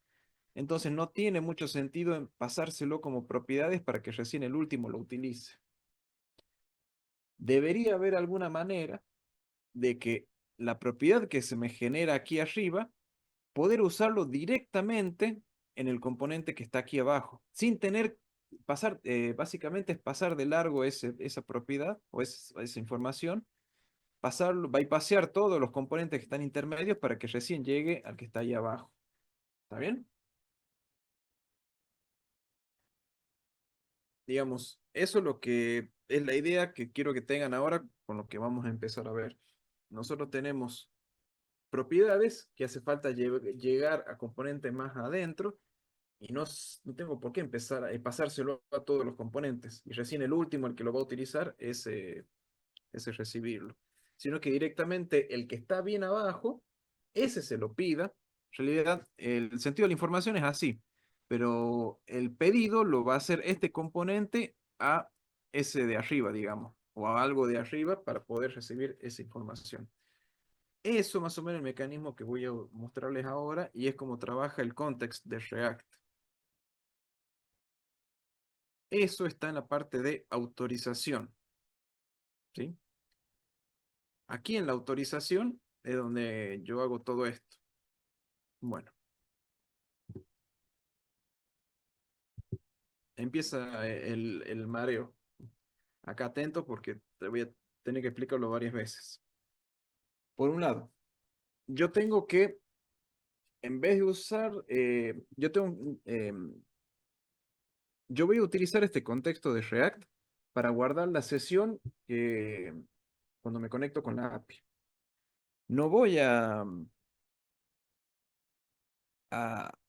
Entonces no tiene mucho sentido en pasárselo como propiedades para que recién el último lo utilice. Debería haber alguna manera de que la propiedad que se me genera aquí arriba, poder usarlo directamente en el componente que está aquí abajo, sin tener básicamente es pasar de largo esa propiedad o esa información, pasarlo, bypasear todos los componentes que están intermedios para que recién llegue al que está ahí abajo. ¿Está bien? Digamos, eso es lo que es la idea que quiero que tengan ahora con lo que vamos a empezar a ver. Nosotros tenemos propiedades que hace falta llegar a componentes más adentro y no tengo por qué empezar a pasárselo a todos los componentes. Y recién el último, el que lo va a utilizar, ese recibirlo. Sino que directamente el que está bien abajo, ese se lo pida. En realidad, el sentido de la información es así, pero el pedido lo va a hacer este componente a ese de arriba, digamos, o a algo de arriba para poder recibir esa información. Eso más o menos el mecanismo que voy a mostrarles ahora y es cómo trabaja el context de React. Eso está en la parte de autorización, ¿sí? Aquí en la autorización es donde yo hago todo esto. Bueno, empieza el mareo. Acá atento porque te voy a tener que explicarlo varias veces. Por un lado, yo tengo que, en vez de usar, yo voy a utilizar este contexto de React para guardar la sesión que, cuando me conecto con la API. No voy a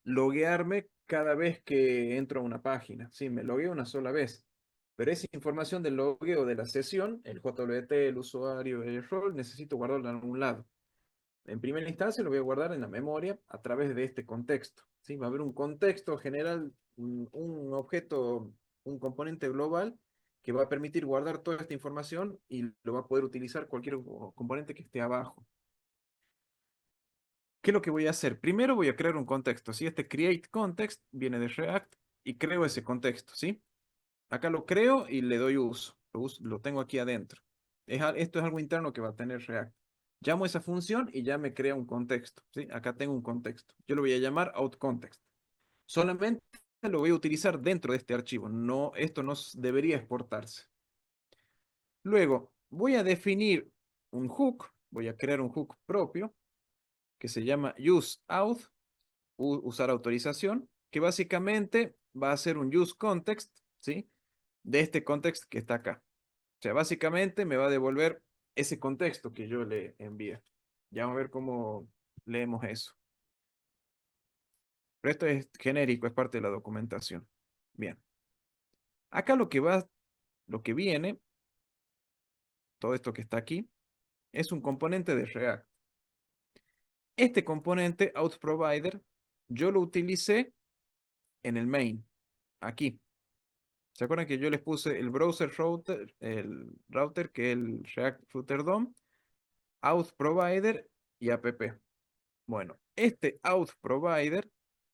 loguearme cada vez que entro a una página. Sí, me logueo una sola vez. Pero esa información del logueo de la sesión, el JWT, el usuario, el rol, necesito guardarlo en algún lado. En primera instancia lo voy a guardar en la memoria a través de este contexto. ¿Sí? Va a haber un contexto general, un objeto, un componente global que va a permitir guardar toda esta información y lo va a poder utilizar cualquier componente que esté abajo. ¿Qué es lo que voy a hacer? Primero voy a crear un contexto. ¿Sí? Este create context viene de React y creo ese contexto. ¿Sí? Acá lo creo y le doy uso. Lo tengo aquí adentro. Esto es algo interno que va a tener React. Llamo esa función y ya me crea un contexto. ¿Sí? Acá tengo un contexto. Yo lo voy a llamar outContext. Solamente lo voy a utilizar dentro de este archivo. No, esto no debería exportarse. Luego voy a definir un hook. Voy a crear un hook propio que se llama useAuth, usar autorización, que básicamente va a ser un useContext, ¿sí? De este context que está acá. O sea, básicamente me va a devolver ese contexto que yo le envié. Ya vamos a ver cómo leemos eso. Pero esto es genérico, es parte de la documentación. Bien. Acá lo que viene, todo esto que está aquí, es un componente de React. Este componente, outProvider, yo lo utilicé en el main, aquí. ¿Se acuerdan que yo les puse el browser router, que es el React Router DOM, outProvider y app? Bueno, este outProvider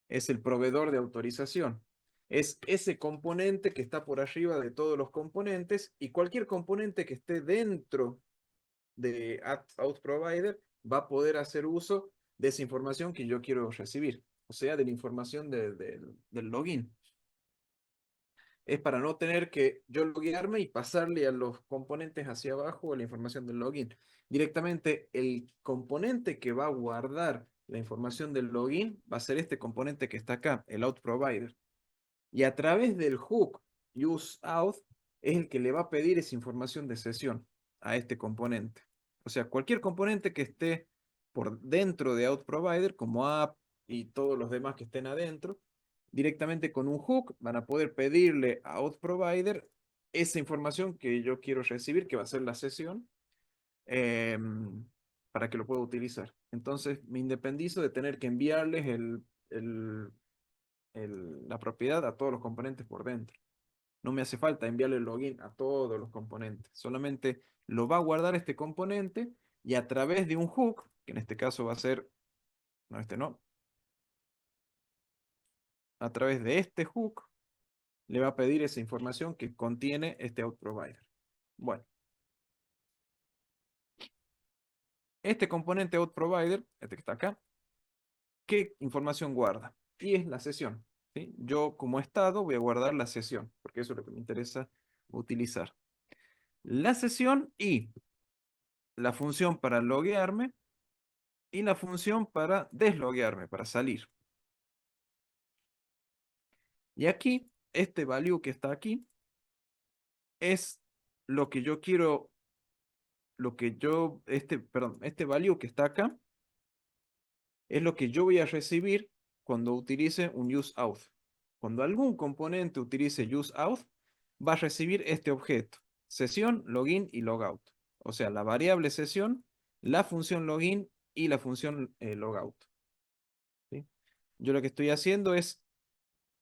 es el proveedor de autorización. Es ese componente que está por arriba de todos los componentes y cualquier componente que esté dentro de outProvider va a poder hacer uso de esa información que yo quiero recibir, o sea, de la información del login. Es para no tener que yo loguearme y pasarle a los componentes hacia abajo la información del login. Directamente el componente que va a guardar la información del login va a ser este componente que está acá, el outProvider. Y a través del hook useAuth es el que le va a pedir esa información de sesión a este componente. O sea, cualquier componente que esté por dentro de outProvider, como app y todos los demás que estén adentro, directamente con un hook van a poder pedirle a outProvider esa información que yo quiero recibir, que va a ser la sesión, para que lo pueda utilizar. Entonces me independizo de tener que enviarles la propiedad a todos los componentes por dentro. No me hace falta enviarle el login a todos los componentes. Solamente lo va a guardar este componente y a través de un hook, que en este caso va a ser, no, este no, a través de este hook le va a pedir esa información que contiene este outProvider. Bueno, este componente outProvider, este que está acá, ¿qué información guarda? Y es la sesión. ¿Sí? Yo como estado voy a guardar la sesión, porque eso es lo que me interesa utilizar. La sesión y la función para loguearme y la función para desloguearme, para salir. Y aquí, este value que está aquí, es lo que yo quiero, perdón, este value que está acá, es lo que yo voy a recibir cuando utilice un useAuth. Cuando algún componente utilice useAuth, va a recibir este objeto, sesión, login y logout. O sea, la variable sesión, la función login y la función logout. ¿Sí? Yo lo que estoy haciendo es,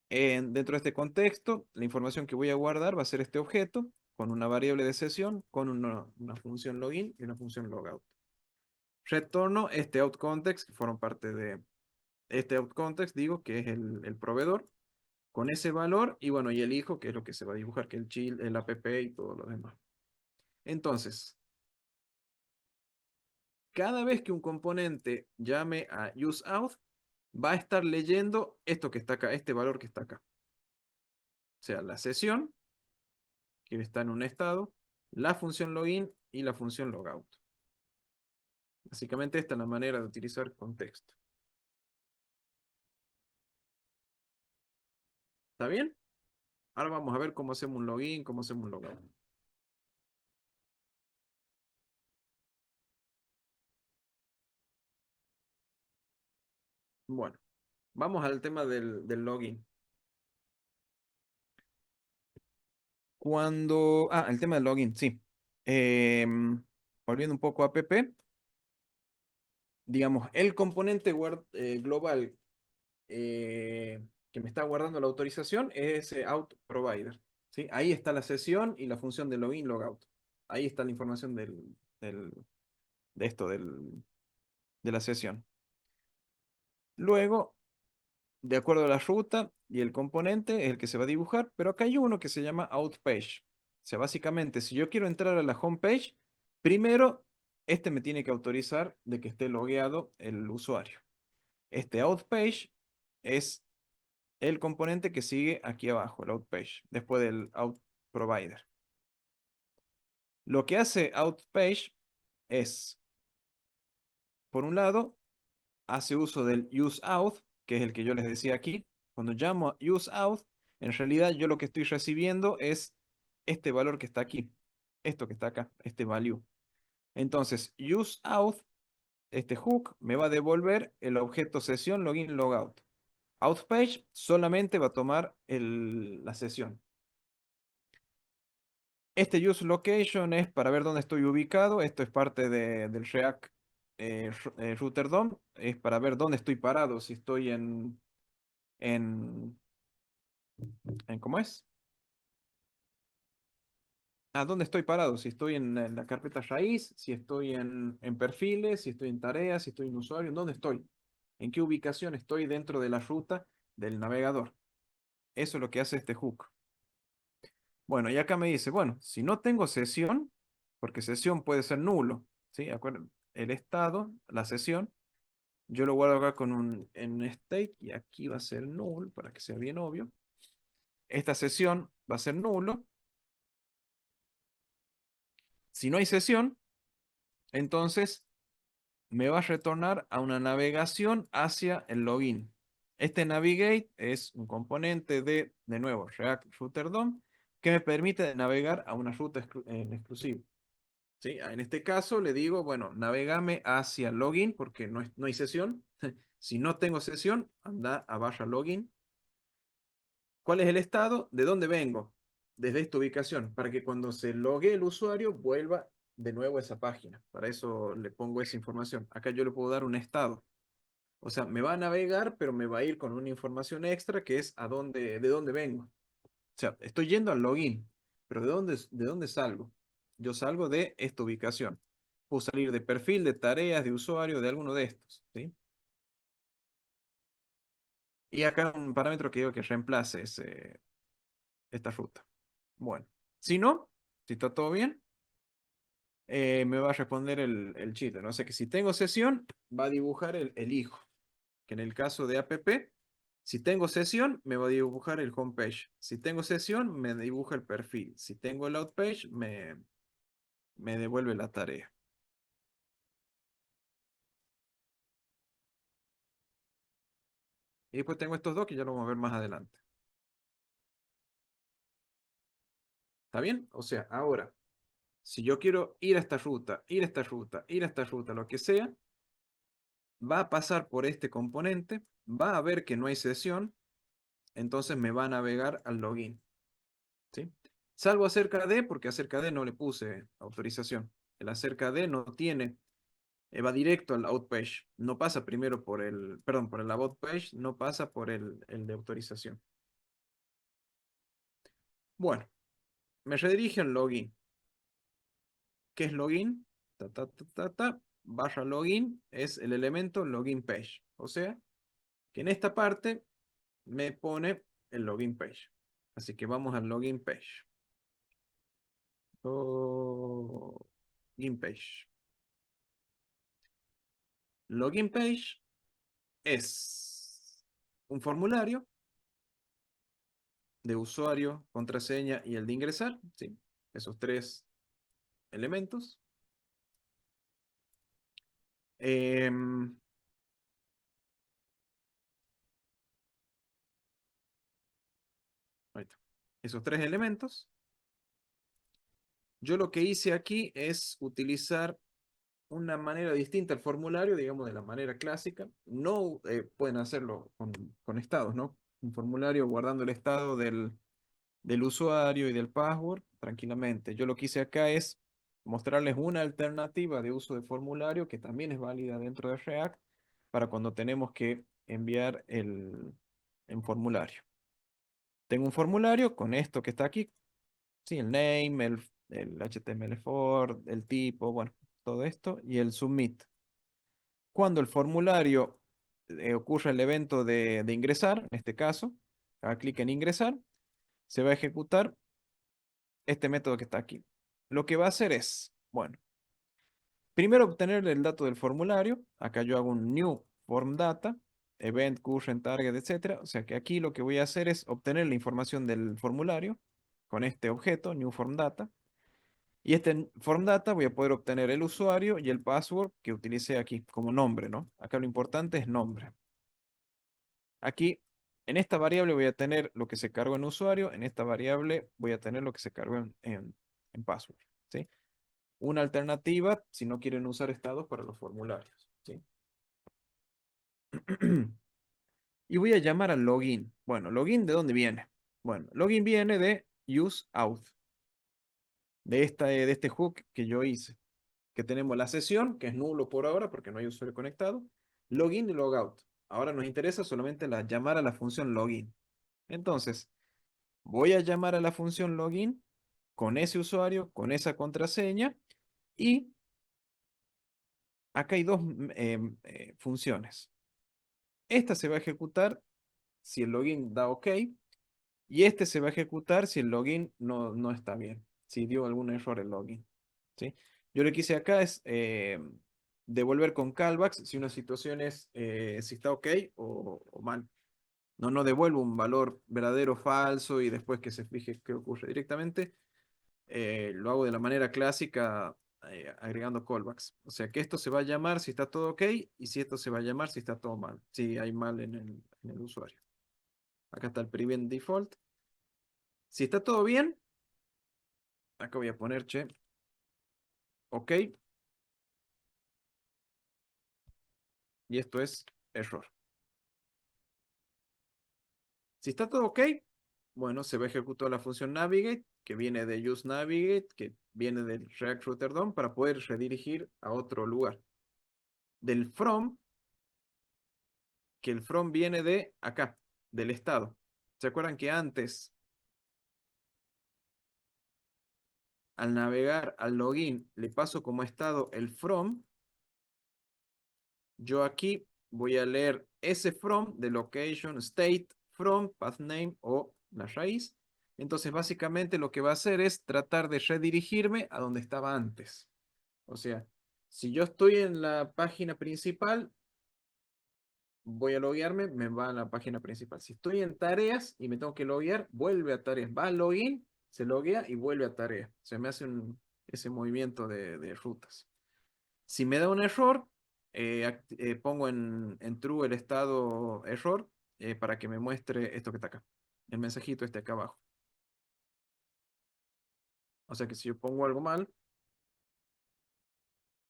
dentro de este contexto, la información que voy a guardar va a ser este objeto con una variable de sesión, con una función login y una función logout. Retorno este outContext, que forma parte de este outContext, digo, que es el proveedor, con ese valor, y bueno, y el hijo, que es lo que se va a dibujar, que es el chill, el app y todo lo demás. Entonces, cada vez que un componente llame a useAuth, va a estar leyendo esto que está acá, este valor que está acá. O sea, la sesión, que está en un estado, la función login y la función logout. Básicamente esta es la manera de utilizar contexto. ¿Está bien? Ahora vamos a ver cómo hacemos un login, cómo hacemos un logout. Bueno, vamos al tema del login. El tema del login, sí. Volviendo un poco a app, digamos, el componente global que me está guardando la autorización es ese out provider. ¿Sí? Ahí está la sesión y la función de login, logout. Ahí está la información de esto, de la sesión. Luego, de acuerdo a la ruta y el componente, es el que se va a dibujar, pero acá hay uno que se llama out page. O sea, básicamente, si yo quiero entrar a la home page, primero, este me tiene que autorizar de que esté logueado el usuario. Este out page es el componente que sigue aquí abajo, el out page, después del out provider. Lo que hace out page es, por un lado, hace uso del useAuth, que es el que yo les decía aquí. Cuando llamo a useAuth, en realidad yo lo que estoy recibiendo es este valor que está aquí, esto que está acá, este value. Entonces, useAuth, este hook, me va a devolver el objeto sesión login logout. OutPage solamente va a tomar la sesión. Este use location es para ver dónde estoy ubicado. Esto es parte del React Router DOM. Es para ver dónde estoy parado. Si estoy en, ¿cómo es? ¿Dónde estoy parado? Si estoy en la carpeta raíz, si estoy en perfiles, si estoy en tareas, si estoy en usuario, ¿en dónde estoy? ¿En qué ubicación estoy dentro de la ruta del navegador? Eso es lo que hace este hook. Bueno, y acá me dice, bueno, si no tengo sesión, porque sesión puede ser nulo, ¿sí? Acuérdense, el estado, la sesión, yo lo guardo acá con en state y aquí va a ser null para que sea bien obvio. Esta sesión va a ser nulo. Si no hay sesión, entonces me va a retornar a una navegación hacia el login. Este navigate es un componente de nuevo, React Router DOM, que me permite navegar a una ruta en exclusiva. ¿Sí? En este caso le digo, bueno, navegame hacia login porque no hay sesión. Si no tengo sesión, anda a barra login. ¿Cuál es el estado? ¿De dónde vengo? Desde esta ubicación, para que cuando se logue el usuario vuelva de nuevo a esa página. Para eso le pongo esa información. Acá yo le puedo dar un estado. O sea, me va a navegar, pero me va a ir con una información extra que es de dónde vengo. O sea, estoy yendo al login, pero ¿de dónde salgo? Yo salgo de esta ubicación. Puedo salir de perfil, de tareas, de usuario, de alguno de estos, ¿sí? Y acá un parámetro que digo que reemplace esta ruta. Bueno, si no, si está todo bien, me va a responder el cheater, ¿no? O sea que si tengo sesión, va a dibujar el hijo. Que en el caso de app, si tengo sesión, me va a dibujar el homepage. Si tengo sesión, me dibuja el perfil. Si tengo el outpage, me devuelve la tarea. Y después tengo estos dos que ya lo vamos a ver más adelante. ¿Está bien? O sea, ahora, si yo quiero ir a esta ruta, ir a esta ruta, ir a esta ruta, lo que sea, va a pasar por este componente, va a ver que no hay sesión, entonces me va a navegar al login. ¿Sí? Salvo acerca de, porque acerca de no le puse autorización. El acerca de no tiene, va directo al out page. No pasa primero perdón, por el about page, no pasa por el de autorización. Bueno, me redirige al login. ¿Qué es login? Ta, ta, ta, ta, ta, barra login es el elemento login page. O sea, que en esta parte me pone el login page. Así que vamos al login page. Login page. Login page es un formulario de usuario, contraseña y el de ingresar, ¿sí? Esos tres elementos. Em, Ahí está. Esos tres elementos. Yo lo que hice aquí es utilizar una manera distinta al formulario, digamos de la manera clásica. No pueden hacerlo con estados, ¿no? Un formulario guardando el estado del usuario y del password tranquilamente. Yo lo que hice acá es mostrarles una alternativa de uso de formulario que también es válida dentro de React para cuando tenemos que enviar el formulario. Tengo un formulario con esto que está aquí, sí, el name, el HTML4, el tipo, bueno, todo esto y el submit. Cuando el formulario ocurre el evento de ingresar, en este caso, haga clic en ingresar, se va a ejecutar este método que está aquí. Lo que va a hacer es, bueno, primero obtener el dato del formulario. Acá yo hago un new form data, event, current, target, etcétera. O sea que aquí lo que voy a hacer es obtener la información del formulario con este objeto, new form data. Y este form data voy a poder obtener el usuario y el password que utilicé aquí como nombre, ¿no? Acá lo importante es nombre. Aquí, en esta variable voy a tener lo que se cargó en usuario, en esta variable voy a tener lo que se cargó en password, ¿sí? Una alternativa si no quieren usar estados para los formularios, ¿sí? Y voy a llamar al login. Bueno, ¿login de dónde viene? Bueno, login viene de useAuth, de este hook que yo hice, que tenemos la sesión, que es nulo por ahora porque no hay usuario conectado, login y logout. Ahora nos interesa solamente llamar a la función login. Entonces, voy a llamar a la función login con ese usuario, con esa contraseña, y acá hay dos funciones. Esta se va a ejecutar si el login da OK, y este se va a ejecutar si el login no está bien, si dio algún error el login, ¿sí? Yo lo que hice acá es devolver con callbacks si una situación es si está OK o mal. No devuelvo un valor verdadero o falso y después que se fije qué ocurre directamente. Lo hago de la manera clásica, agregando callbacks. O sea que esto se va a llamar si está todo OK y si esto se va a llamar si está todo mal, si hay mal en el usuario. Acá está el prevent default. Si está todo bien, acá voy a poner che, OK, y esto es error. Si está todo OK, bueno, se va a ejecutar la función navigate, que viene de useNavigate, que viene del React Router DOM, para poder redirigir a otro lugar. Del from, que el from viene de acá, del estado. ¿Se acuerdan que antes, al navegar al login, le paso como estado el from? Yo aquí voy a leer ese from de location, state, from, path name o la raíz. Entonces, básicamente lo que va a hacer es tratar de redirigirme a donde estaba antes. O sea, si yo estoy en la página principal, voy a loguearme, me va a la página principal. Si estoy en tareas y me tengo que loguear, vuelve a tareas. Va al login, se loguea y vuelve a tareas. Se me hace ese movimiento de rutas. Si me da un error, pongo en true el estado error para que me muestre esto que está acá. El mensajito este acá abajo. O sea que si yo pongo algo mal,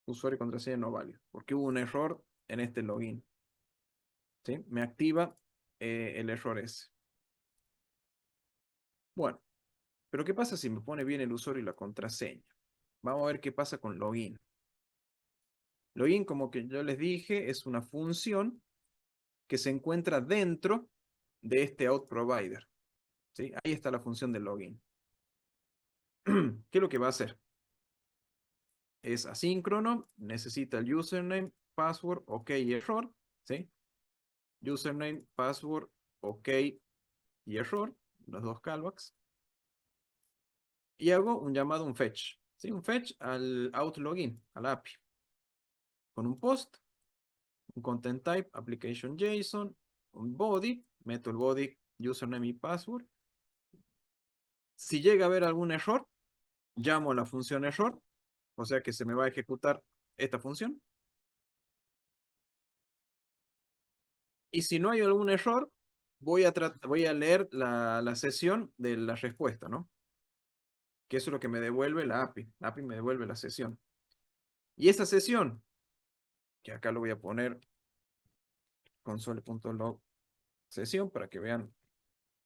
usuario y contraseña no válido. Porque hubo un error en este login. ¿Sí? Me activa el error ese. Bueno, pero ¿qué pasa si me pone bien el usuario y la contraseña? Vamos a ver qué pasa con login. Login, como que yo les dije, es una función que se encuentra dentro de este out provider. ¿Sí? Ahí está la función de login. ¿Qué es lo que va a hacer? Es asíncrono, necesita el username, password, OK y error. ¿Sí? Username, password, OK y error, los dos callbacks. Y hago un llamado, un fetch. ¿Sí? Un fetch al out login, a la API. Con un post un content type, application JSON, un body, meto el body, username y password. Si llega a haber algún error, llamo a la función error, o sea que se me va a ejecutar esta función. Y si no hay algún error, voy a leer la sesión de la respuesta, ¿no? Que eso es lo que me devuelve la API. La API me devuelve la sesión. Y esa sesión, que acá lo voy a poner console.log sesión para que vean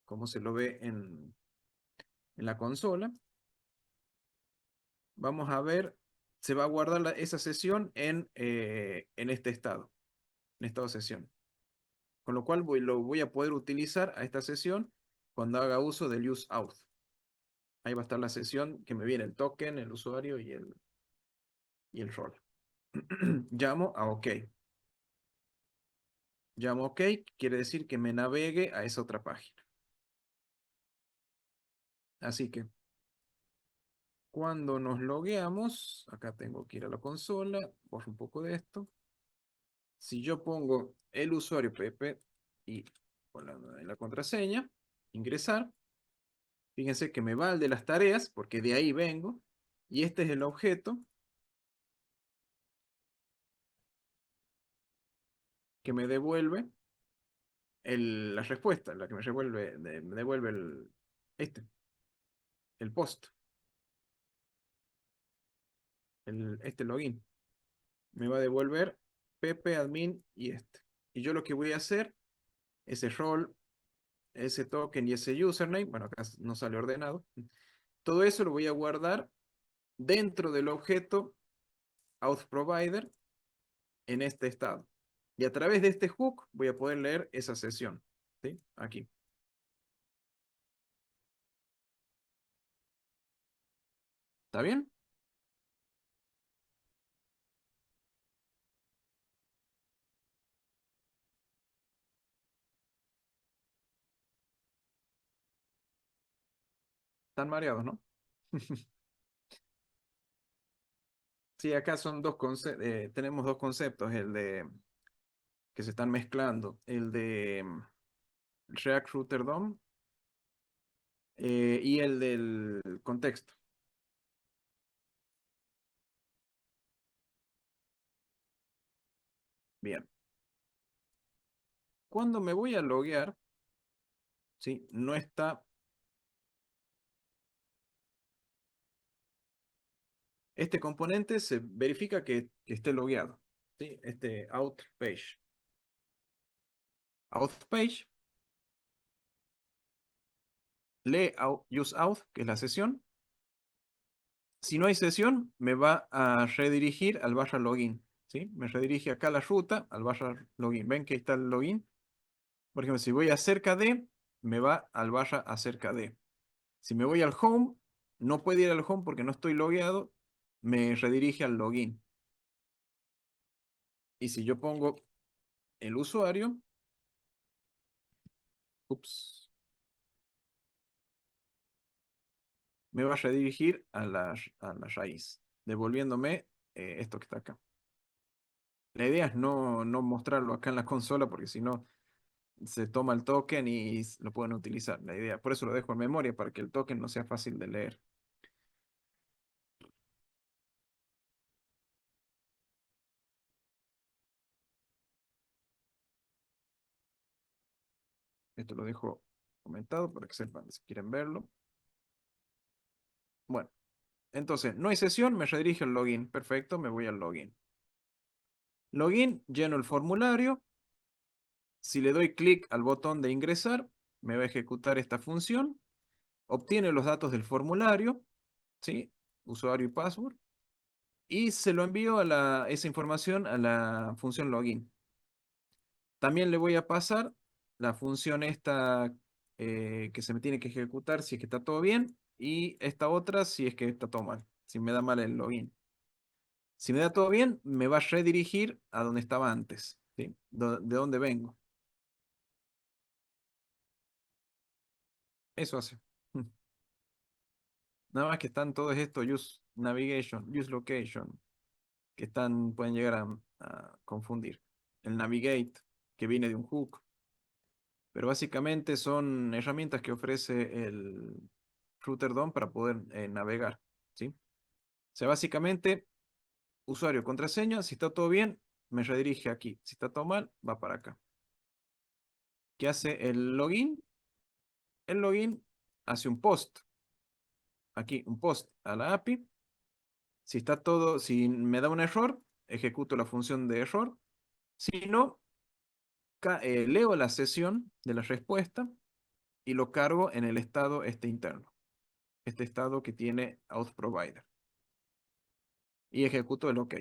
cómo se lo ve en la consola. Vamos a ver, se va a guardar esa sesión en este estado, en estado de sesión. Con lo cual lo voy a poder utilizar a esta sesión cuando haga uso del useAuth. Ahí va a estar la sesión que me viene el token, el usuario y el rol. Llamo a OK. Llamo OK, quiere decir que me navegue a esa otra página. Así que cuando nos logueamos, acá tengo que ir a la consola, borro un poco de esto. Si yo pongo el usuario Pepe y con la contraseña, ingresar, fíjense que me va al de las tareas, porque de ahí vengo, y este es el objeto que me devuelve la respuesta, la que me devuelve el post, este login. Me va a devolver Pepe, admin y este. Y yo lo que voy a hacer, ese rol, ese token y ese username, bueno, acá no sale ordenado, todo eso lo voy a guardar dentro del objeto authProvider en este estado. Y a través de este hook voy a poder leer esa sesión. ¿Sí? Aquí. ¿Está bien? Están mareados, ¿no? Sí, acá son tenemos dos conceptos, el de que se están mezclando, el de React Router DOM y el del contexto. Bien. Cuando me voy a loguear, ¿sí? No está. Este componente se verifica que esté logueado. ¿Sí? Este out page. Auth page lee useAuth, que es la sesión. Si no hay sesión, me va a redirigir al barra login. ¿Sí? Me redirige acá a la ruta, al barra login. ¿Ven que está el login? Por ejemplo, si voy acerca de, me va al barra acerca de. Si me voy al home, no puede ir al home porque no estoy logueado, me redirige al login. Y si yo pongo el usuario, ups, me va a redirigir a la raíz, devolviéndome esto que está acá. La idea es no mostrarlo acá en la consola porque si no se toma el token y lo pueden utilizar. La idea, por eso lo dejo en memoria, para que el token no sea fácil de leer. Esto lo dejo comentado para que sepan si quieren verlo. Bueno, entonces no hay sesión, me redirige al login. Perfecto, me voy al login. Login, lleno el formulario. Si le doy clic al botón de ingresar, me va a ejecutar esta función. Obtiene los datos del formulario, ¿sí? Usuario y password. Y se lo envío esa información a la función login. También le voy a pasar la función esta que se me tiene que ejecutar si es que está todo bien. Y esta otra si es que está todo mal. Si me da mal el login. Si me da todo bien, me va a redirigir a donde estaba antes. ¿Sí? De donde vengo. Eso hace. Nada más que están todos estos use navigation, use location, que pueden llegar a confundir. el navigate, que viene de un hook. Pero básicamente son herramientas que ofrece el Router DOM para poder navegar, ¿sí? O sea, básicamente, usuario, contraseña, si está todo bien, me redirige aquí. Si está todo mal, va para acá. ¿Qué hace el login? El login hace un post. Aquí, un post a la API. Si está todo, si me da un error, ejecuto la función de error. Si no, leo la sesión de la respuesta y lo cargo en el estado este interno. Este estado que tiene auth provider. Y ejecuto el OK.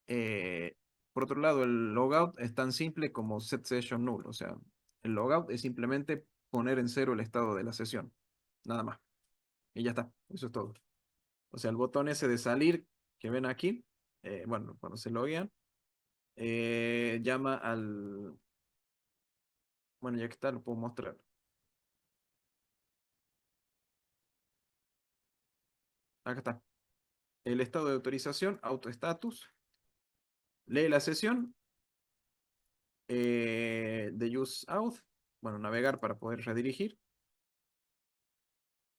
Eh, por otro lado, el logout es tan simple como set session null. O sea, el logout es simplemente poner en cero el estado de la sesión. Nada más. Y ya está. Eso es todo. O sea, el botón ese de salir que ven aquí, bueno, cuando se loguean, llama al... Bueno, ya que está, lo puedo mostrar. Acá está. El estado de autorización, auto status. Lee la sesión de use auth. Bueno, navegar para poder redirigir.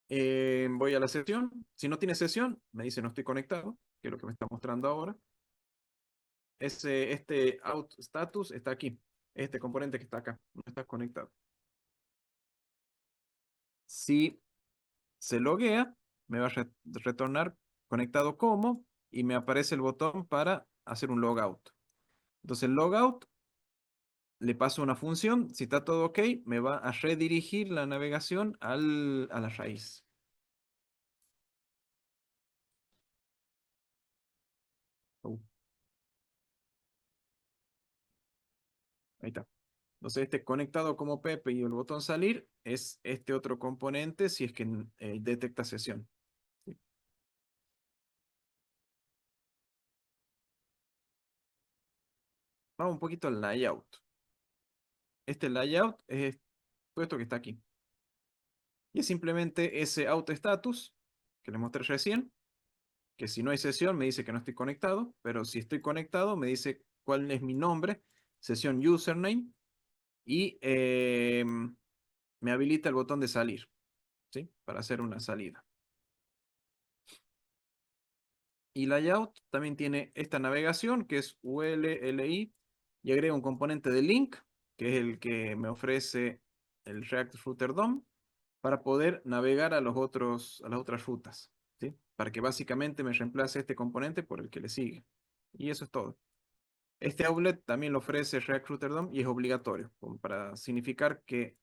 Voy a la sesión. Si no tiene sesión, me dice no estoy conectado, que es lo que me está mostrando ahora. Este out status está aquí. Este componente que está acá. No está conectado. Si se loguea, me va a retornar conectado como y me aparece el botón para hacer un logout. Entonces el logout le paso una función. Si está todo ok, me va a redirigir la navegación a la raíz. Uh, ahí está. Entonces, este conectado como Pepe y el botón salir es este otro componente si es que detecta sesión. ¿Sí? Vamos un poquito al layout. Este layout es todo esto que está aquí. Y es simplemente ese auto status que les mostré recién, que si no hay sesión me dice que no estoy conectado, pero si estoy conectado me dice cuál es mi nombre, sesión username, y me habilita el botón de salir, ¿sí? Para hacer una salida. Y layout también tiene esta navegación que es ULLI y agrega un componente de link, que es el que me ofrece el React Router DOM para poder navegar a a las otras rutas, ¿sí? Para que básicamente me reemplace este componente por el que le sigue. Y eso es todo. Este outlet también lo ofrece React Router DOM y es obligatorio, como para significar que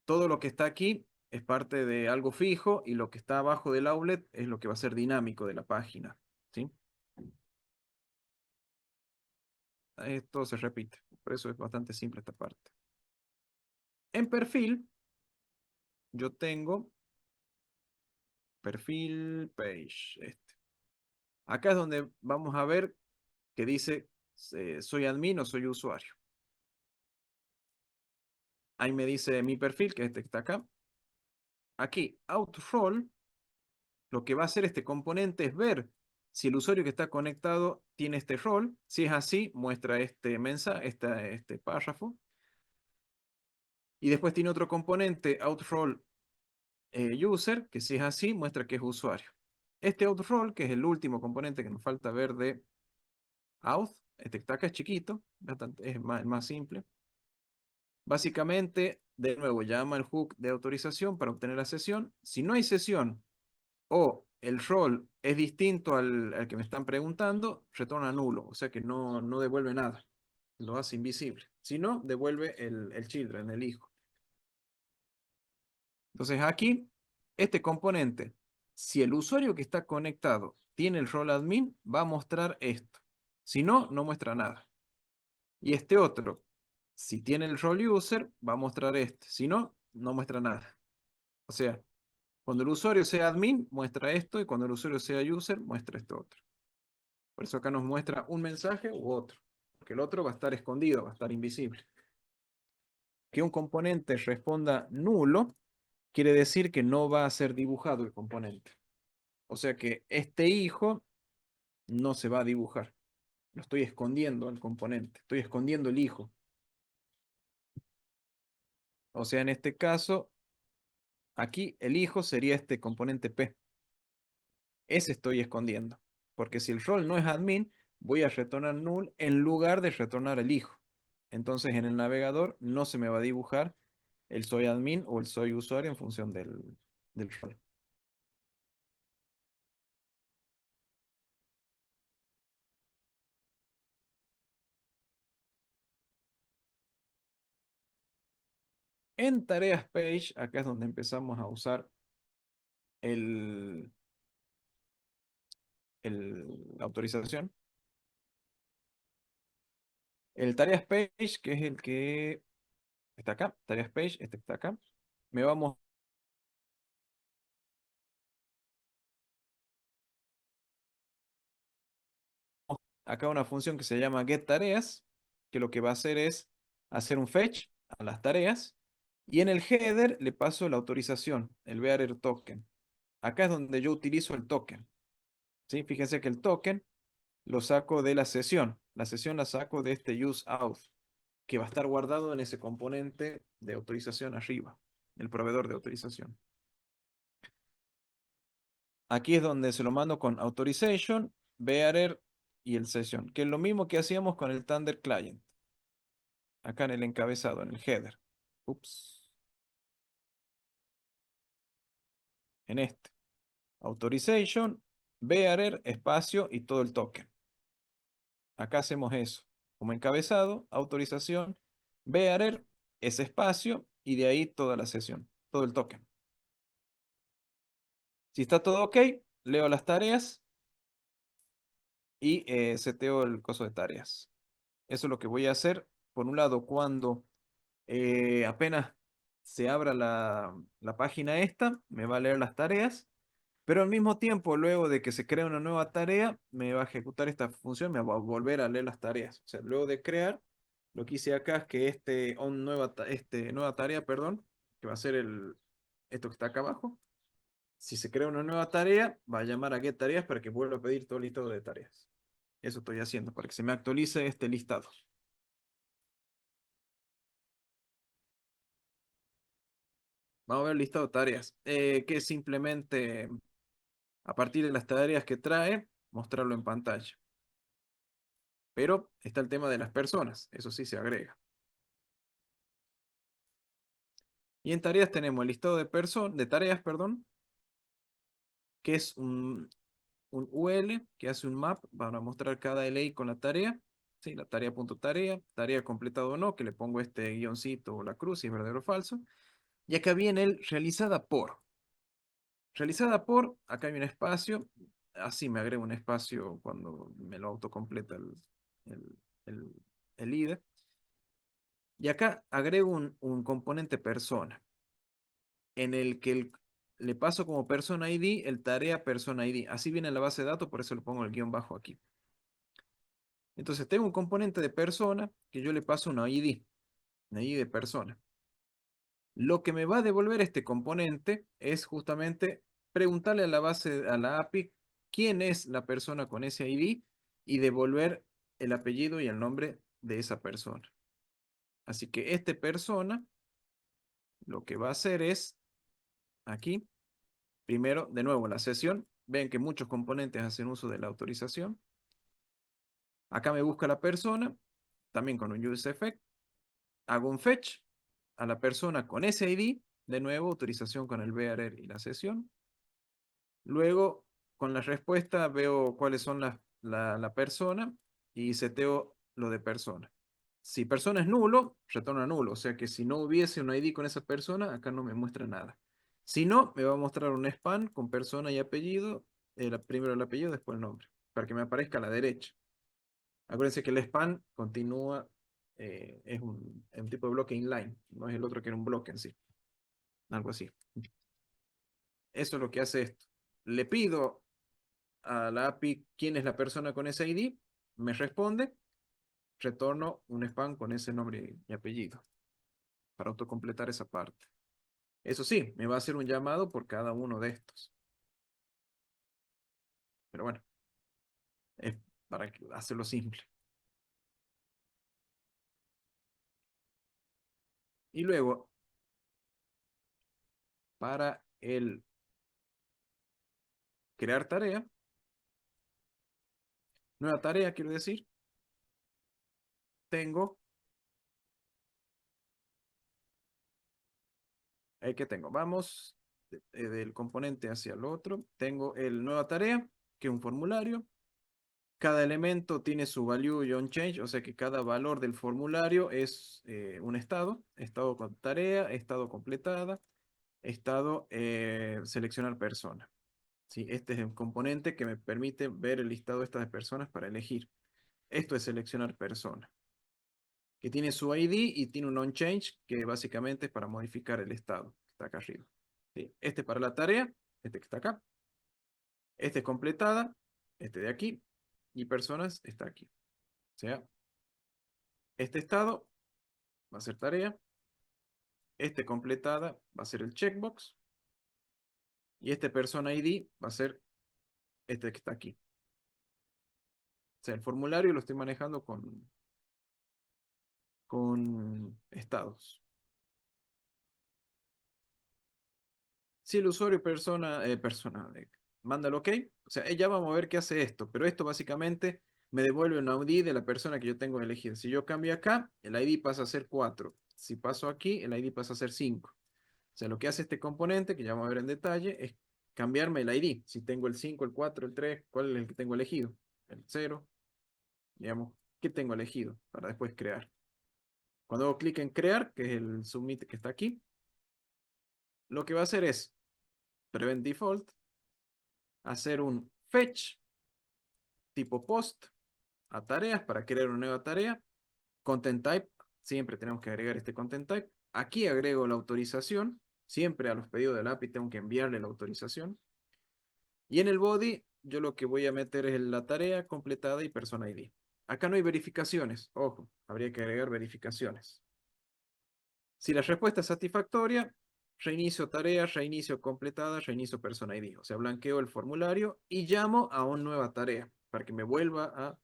todo lo que está aquí es parte de algo fijo y lo que está abajo del outlet es lo que va a ser dinámico de la página, ¿sí? Esto se repite, por eso es bastante simple esta parte. En perfil, yo tengo perfil page, este. Acá es donde vamos a ver que dice soy admin o soy usuario. Ahí me dice mi perfil, que es este que está acá. Aquí, outrole, lo que va a hacer este componente es ver si el usuario que está conectado tiene este rol. Si es así, muestra este mensaje, este párrafo. Y después tiene otro componente, outrole user, que si es así, muestra que es usuario. Este outrole, que es el último componente que nos falta ver de auth, este que está acá es chiquito, es más simple. Básicamente, de nuevo, llama al hook de autorización para obtener la sesión. Si no hay sesión o el rol es distinto al que me están preguntando, retorna nulo, o sea que no devuelve nada, lo hace invisible. Si no, devuelve el children, el hijo. Entonces aquí, este componente, si el usuario que está conectado tiene el rol admin, va a mostrar esto. Si no, no muestra nada. Y este otro, si tiene el rol user, va a mostrar este. Si no, no muestra nada. O sea, cuando el usuario sea admin, muestra esto, y cuando el usuario sea user, muestra esto otro. Por eso acá nos muestra un mensaje u otro, porque el otro va a estar escondido, va a estar invisible. Que un componente responda nulo quiere decir que no va a ser dibujado el componente. O sea que este hijo no se va a dibujar. Lo estoy escondiendo al componente, estoy escondiendo el hijo. O sea, en este caso, aquí el hijo sería este componente P. Ese estoy escondiendo. Porque si el rol no es admin, voy a retornar null en lugar de retornar el hijo. Entonces en el navegador no se me va a dibujar el soy admin o el soy usuario en función del rol. En tareas page, acá es donde empezamos a usar el, la autorización. El tareas page, que es el que está acá, tareas page, este que está acá, me vamos acá una función que se llama getTareas, que lo que va a hacer es hacer un fetch a las tareas y en el header le paso la autorización, el bearer token. Acá es donde yo utilizo el token. ¿Sí? Fíjense que el token lo saco de la sesión. La sesión la saco de este useAuth, que va a estar guardado en ese componente de autorización arriba, el proveedor de autorización. Aquí es donde se lo mando con authorization, bearer y el session, que es lo mismo que hacíamos con el Thunder Client. Acá en el encabezado, en el header. Ups. En este. Authorization, bearer, espacio y todo el token. Acá hacemos eso. Como encabezado, autorización, bearer, ese espacio y de ahí toda la sesión, todo el token. Si está todo ok, leo las tareas y seteo el coso de tareas. Eso es lo que voy a hacer. Por un lado, cuando apenas se abra la página esta, me va a leer las tareas, pero al mismo tiempo, luego de que se crea una nueva tarea, me va a ejecutar esta función, me va a volver a leer las tareas. O sea, luego de crear, lo que hice acá es que nueva tarea, perdón, que va a ser esto que está acá abajo, si se crea una nueva tarea, va a llamar a get tareas para que vuelva a pedir todo el listado de tareas. Eso estoy haciendo, para que se me actualice este listado. Vamos a ver el listado de tareas, que es simplemente a partir de las tareas que trae, mostrarlo en pantalla. Pero está el tema de las personas, eso sí se agrega. Y en tareas tenemos el listado de tareas, perdón, que es un UL que hace un map para mostrar cada LA con la tarea. ¿Sí? La tarea.tarea, tarea completada o no, que le pongo este guioncito o la cruz si es verdadero o falso. Y acá viene el realizada por. Realizada por, acá hay un espacio, así me agrego un espacio cuando me lo autocompleta el, el, el IDE. Y acá agrego un componente persona, en el que le paso como persona ID el tarea persona ID. Así viene en la base de datos, por eso le pongo el guión bajo aquí. Entonces tengo un componente de persona que yo le paso una ID de persona. Lo que me va a devolver este componente es justamente preguntarle a la base, a la API, quién es la persona con ese ID y devolver el apellido y el nombre de esa persona. Así que este persona lo que va a hacer es, aquí, primero, de nuevo, la sesión. Ven que muchos componentes hacen uso de la autorización. Acá me busca la persona, también con un useEffect. Hago un fetch a la persona con ese ID, de nuevo, autorización con el bearer y la sesión. Luego, con la respuesta, veo cuáles son la persona y seteo lo de persona. Si persona es nulo, retorna nulo. O sea que si no hubiese un ID con esa persona, acá no me muestra nada. Si no, me va a mostrar un span con persona y apellido, primero el apellido, después el nombre, para que me aparezca a la derecha. Acuérdense que el span continúa, es un tipo de bloque inline, no es el otro que era un bloque en sí, algo así. Eso es lo que hace esto. Le pido a la API quién es la persona con ese ID, me responde, retorno un span con ese nombre y apellido para autocompletar esa parte. Eso sí, me va a hacer un llamado por cada uno de estos. Pero bueno, es para hacerlo simple. Y luego, para el crear tarea, nueva tarea, quiero decir, tengo, ¿qué tengo? Vamos del componente hacia el otro. Tengo el nueva tarea, que es un formulario. Cada elemento tiene su value y onChange, o sea que cada valor del formulario es un estado. Estado con tarea, estado completada, estado seleccionar persona. ¿Sí? Este es el componente que me permite ver el listado de estas personas para elegir. Esto es seleccionar persona, que tiene su ID y tiene un onChange, que básicamente es para modificar el estado, que está acá arriba. ¿Sí? Este para la tarea, este que está acá. Este es completada, este de aquí, y personas está aquí. O sea, este estado va a ser tarea, este completada va a ser el checkbox, y este persona ID va a ser este que está aquí. O sea, el formulario lo estoy manejando con estados. Si el usuario manda el OK, o sea, ella va a mover que hace esto, pero esto básicamente me devuelve un ID de la persona que yo tengo elegida. Si yo cambio acá, el ID pasa a ser 4. Si paso aquí, el ID pasa a ser 5. O sea, lo que hace este componente, que ya vamos a ver en detalle, es cambiarme el ID. Si tengo el 5, el 4, el 3, ¿cuál es el que tengo elegido? El 0, digamos, ¿qué tengo elegido? Para después crear. Cuando hago clic en crear, que es el submit que está aquí, lo que va a hacer es prevent default, hacer un fetch tipo post a tareas para crear una nueva tarea. Content type, siempre tenemos que agregar este content type. Aquí agrego la autorización. Siempre a los pedidos del API tengo que enviarle la autorización. Y en el body, yo lo que voy a meter es la tarea completada y persona ID. Acá no hay verificaciones. Ojo, habría que agregar verificaciones. Si la respuesta es satisfactoria, reinicio tarea, reinicio completada, reinicio persona ID. O sea, blanqueo el formulario y llamo a una nueva tarea para que me vuelva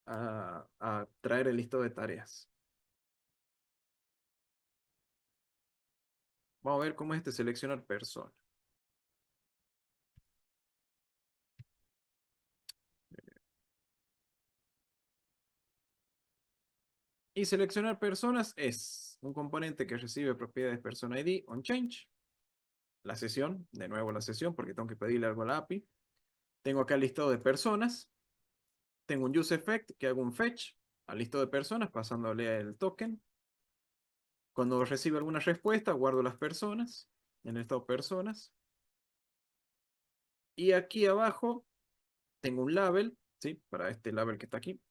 a traer el listado de tareas. Vamos a ver cómo es este seleccionar persona. Y seleccionar personas es un componente que recibe propiedades persona ID onChange. La sesión, de nuevo la sesión, porque tengo que pedirle algo a la API. Tengo acá el listado de personas. Tengo un useEffect que hago un fetch al listado de personas pasándole el token. Cuando recibe alguna respuesta, guardo las personas en el estado personas. Y aquí abajo tengo un label, ¿sí? Para este label que está aquí.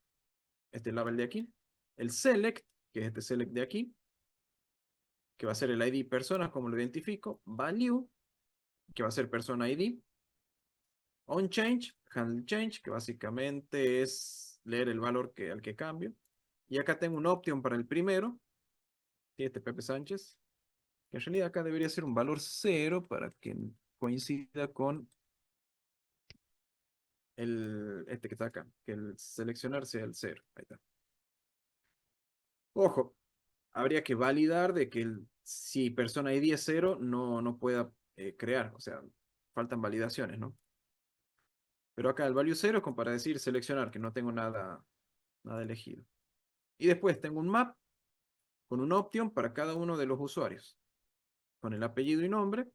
Este label de aquí. El select, que es este select de aquí, que va a ser el ID personas, como lo identifico. Value, que va a ser persona ID. OnChange, handle change, que básicamente es leer el valor al que cambio. Y acá tengo un option para el primero, que este Pepe Sánchez, que en realidad acá debería ser un valor 0 para que coincida con este que está acá, que el seleccionar sea el 0. Ahí está. Ojo, habría que validar de que si persona ID es 0, no pueda crear, o sea, faltan validaciones, ¿no? Pero acá el value 0 es como para decir seleccionar, que no tengo nada elegido. Y después tengo un map con un option para cada uno de los usuarios, con el apellido y nombre,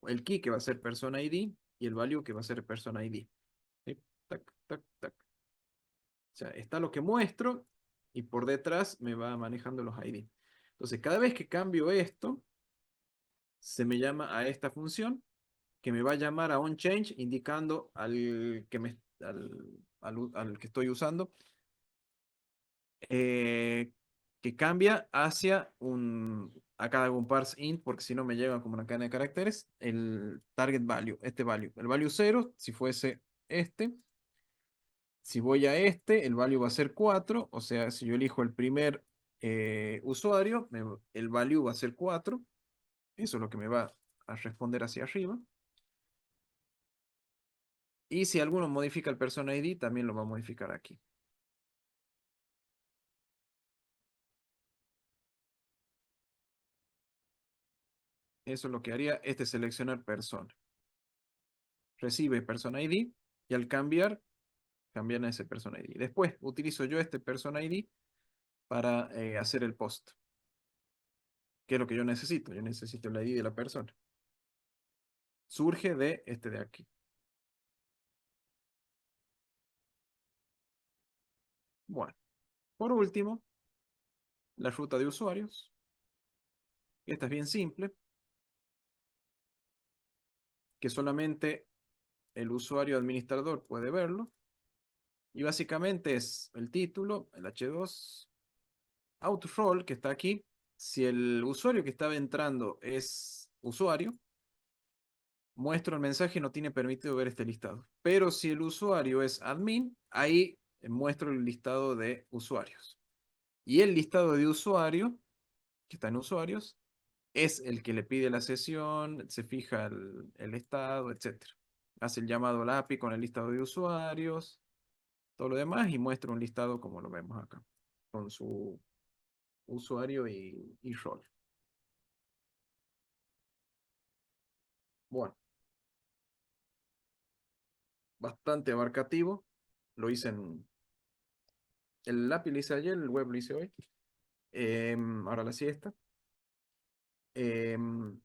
el key que va a ser persona ID y el value que va a ser persona ID. ¿Sí? Tac, tac, tac. O sea, está lo que muestro y por detrás me va manejando los ID. Entonces, cada vez que cambio esto, se me llama a esta función que me va a llamar a onChange indicando al que estoy usando que cambia hacia acá hago un parse int porque si no me llega como una cadena de caracteres, el target value, este value. El value 0, si fuese este. Si voy a este, el value va a ser 4, o sea, si yo elijo el primer usuario, el value va a ser 4. Eso es lo que me va a responder hacia arriba. Y si alguno modifica el Person ID, también lo va a modificar aquí. Eso es lo que haría este seleccionar persona. Recibe Person ID y al cambiar, cambian a ese Person ID. Después utilizo yo este Person ID para hacer el post. ¿Qué es lo que yo necesito? Yo necesito el ID de la persona. Surge de este de aquí. Bueno, por último, la ruta de usuarios. Esta es bien simple, que solamente el usuario administrador puede verlo. Y básicamente es el título, el H2, outrole, que está aquí. Si el usuario que estaba entrando es usuario, muestro el mensaje no tiene permitido ver este listado. Pero si el usuario es admin, ahí muestro el listado de usuarios. Y el listado de usuario, que está en usuarios, es el que le pide la sesión, se fija el estado, etcétera. Hace el llamado a la API con el listado de usuarios, todo lo demás y muestra un listado como lo vemos acá, con su usuario y rol. Bueno, bastante abarcativo. Lo hice en... El API lo hice ayer, el web lo hice hoy. Ahora la siesta. Em,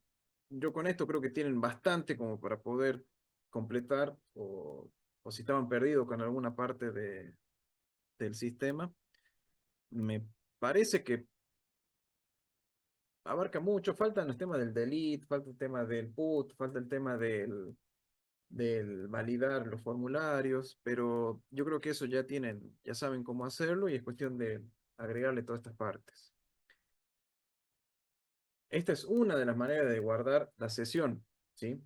yo con esto creo que tienen bastante como para poder completar o si estaban perdidos con alguna parte del sistema. Me parece que abarca mucho. Faltan los temas del delete, falta el tema del put, falta el tema del validar los formularios, pero yo creo que eso ya tienen, ya saben cómo hacerlo y es cuestión de agregarle todas estas partes. Esta es una de las maneras de guardar la sesión, ¿sí?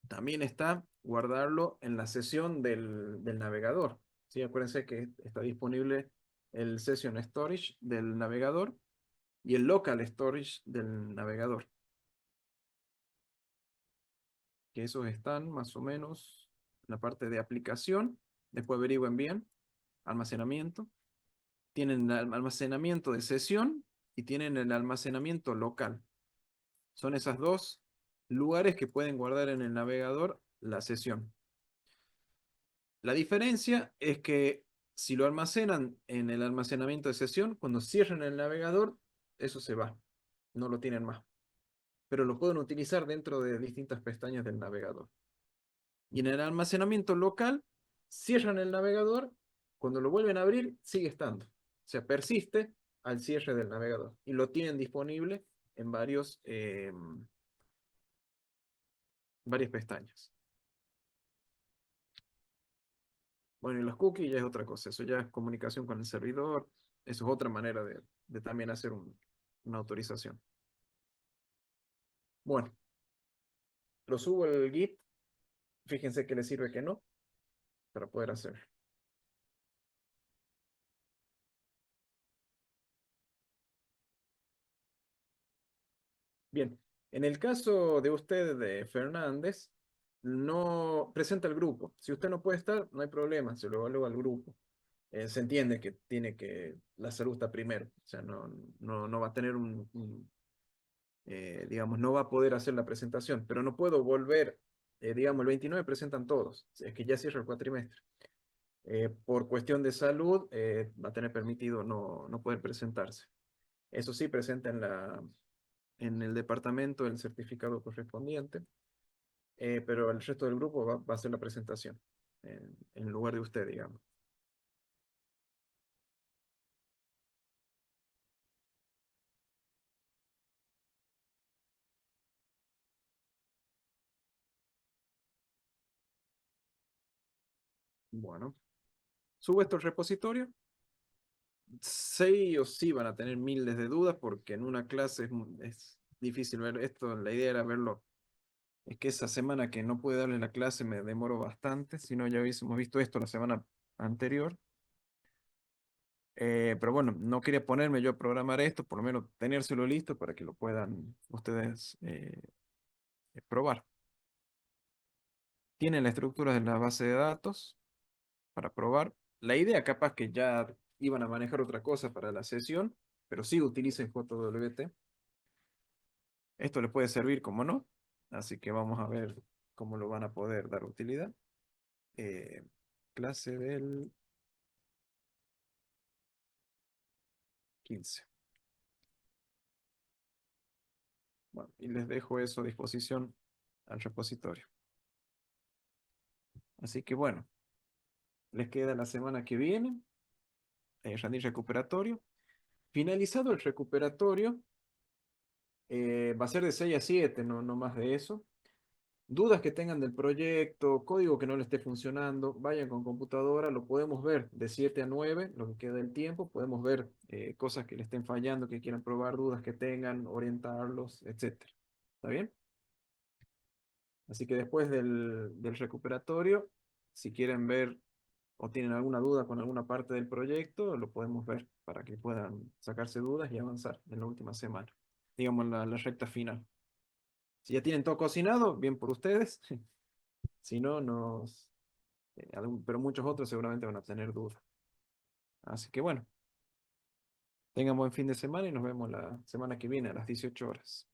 También está guardarlo en la sesión del navegador, ¿sí? Acuérdense que está disponible el Session Storage del navegador y el Local Storage del navegador, que esos están más o menos en la parte de aplicación, después averigüen bien, almacenamiento, tienen el almacenamiento de sesión y tienen el almacenamiento local. Son esos dos lugares que pueden guardar en el navegador la sesión. La diferencia es que si lo almacenan en el almacenamiento de sesión, cuando cierran el navegador, eso se va, no lo tienen más. Pero lo pueden utilizar dentro de distintas pestañas del navegador. Y en el almacenamiento local, cierran el navegador, cuando lo vuelven a abrir, sigue estando. O sea, persiste al cierre del navegador. Y lo tienen disponible en varias pestañas. Bueno, y los cookies ya es otra cosa. Eso ya es comunicación con el servidor. Eso es otra manera de también hacer una autorización. Bueno, lo subo al Git. Fíjense que le sirve que no, para poder hacer. Bien, en el caso de usted, de Fernández, no presenta el grupo. Si usted no puede estar, no hay problema, se lo evalúa al grupo. Se entiende que tiene que, la salud está primero, o sea, no va a tener digamos, no va a poder hacer la presentación, pero no puedo volver, digamos, el 29 presentan todos, es que ya cierra el cuatrimestre. Por cuestión de salud, va a tener permitido no poder presentarse. Eso sí, presenta en el departamento el certificado correspondiente, pero el resto del grupo va a hacer la presentación en lugar de usted, digamos. Bueno, subo esto al repositorio. Sí o sí van a tener miles de dudas porque en una clase es difícil ver esto. La idea era verlo. Es que esa semana que no pude darle la clase me demoro bastante, si no ya hubiésemos visto esto la semana anterior. Pero bueno, no quería ponerme yo a programar esto, por lo menos tenérselo listo para que lo puedan ustedes probar. Tienen la estructura de la base de datos para probar. La idea capaz que ya iban a manejar otra cosa para la sesión, pero sí utilicen JWT. Esto les puede servir como no, así que vamos a ver cómo lo van a poder dar utilidad. Eh, Clase del 15. Bueno, y les dejo eso a disposición al repositorio. Así que bueno, les queda la semana que viene, rendir recuperatorio. Finalizado el recuperatorio, va a ser de 6 a 7, no más de eso. Dudas que tengan del proyecto, código que no le esté funcionando, vayan con computadora, lo podemos ver de 7 a 9, lo que queda del tiempo, podemos ver cosas que le estén fallando, que quieran probar, dudas que tengan, orientarlos, etcétera. ¿Está bien? Así que después del recuperatorio, si quieren ver o tienen alguna duda con alguna parte del proyecto, lo podemos ver para que puedan sacarse dudas y avanzar en la última semana, digamos la recta final. Si ya tienen todo cocinado, bien por ustedes. Si no, pero muchos otros seguramente van a tener dudas. Así que bueno, tengan buen fin de semana y nos vemos la semana que viene a las 18 horas.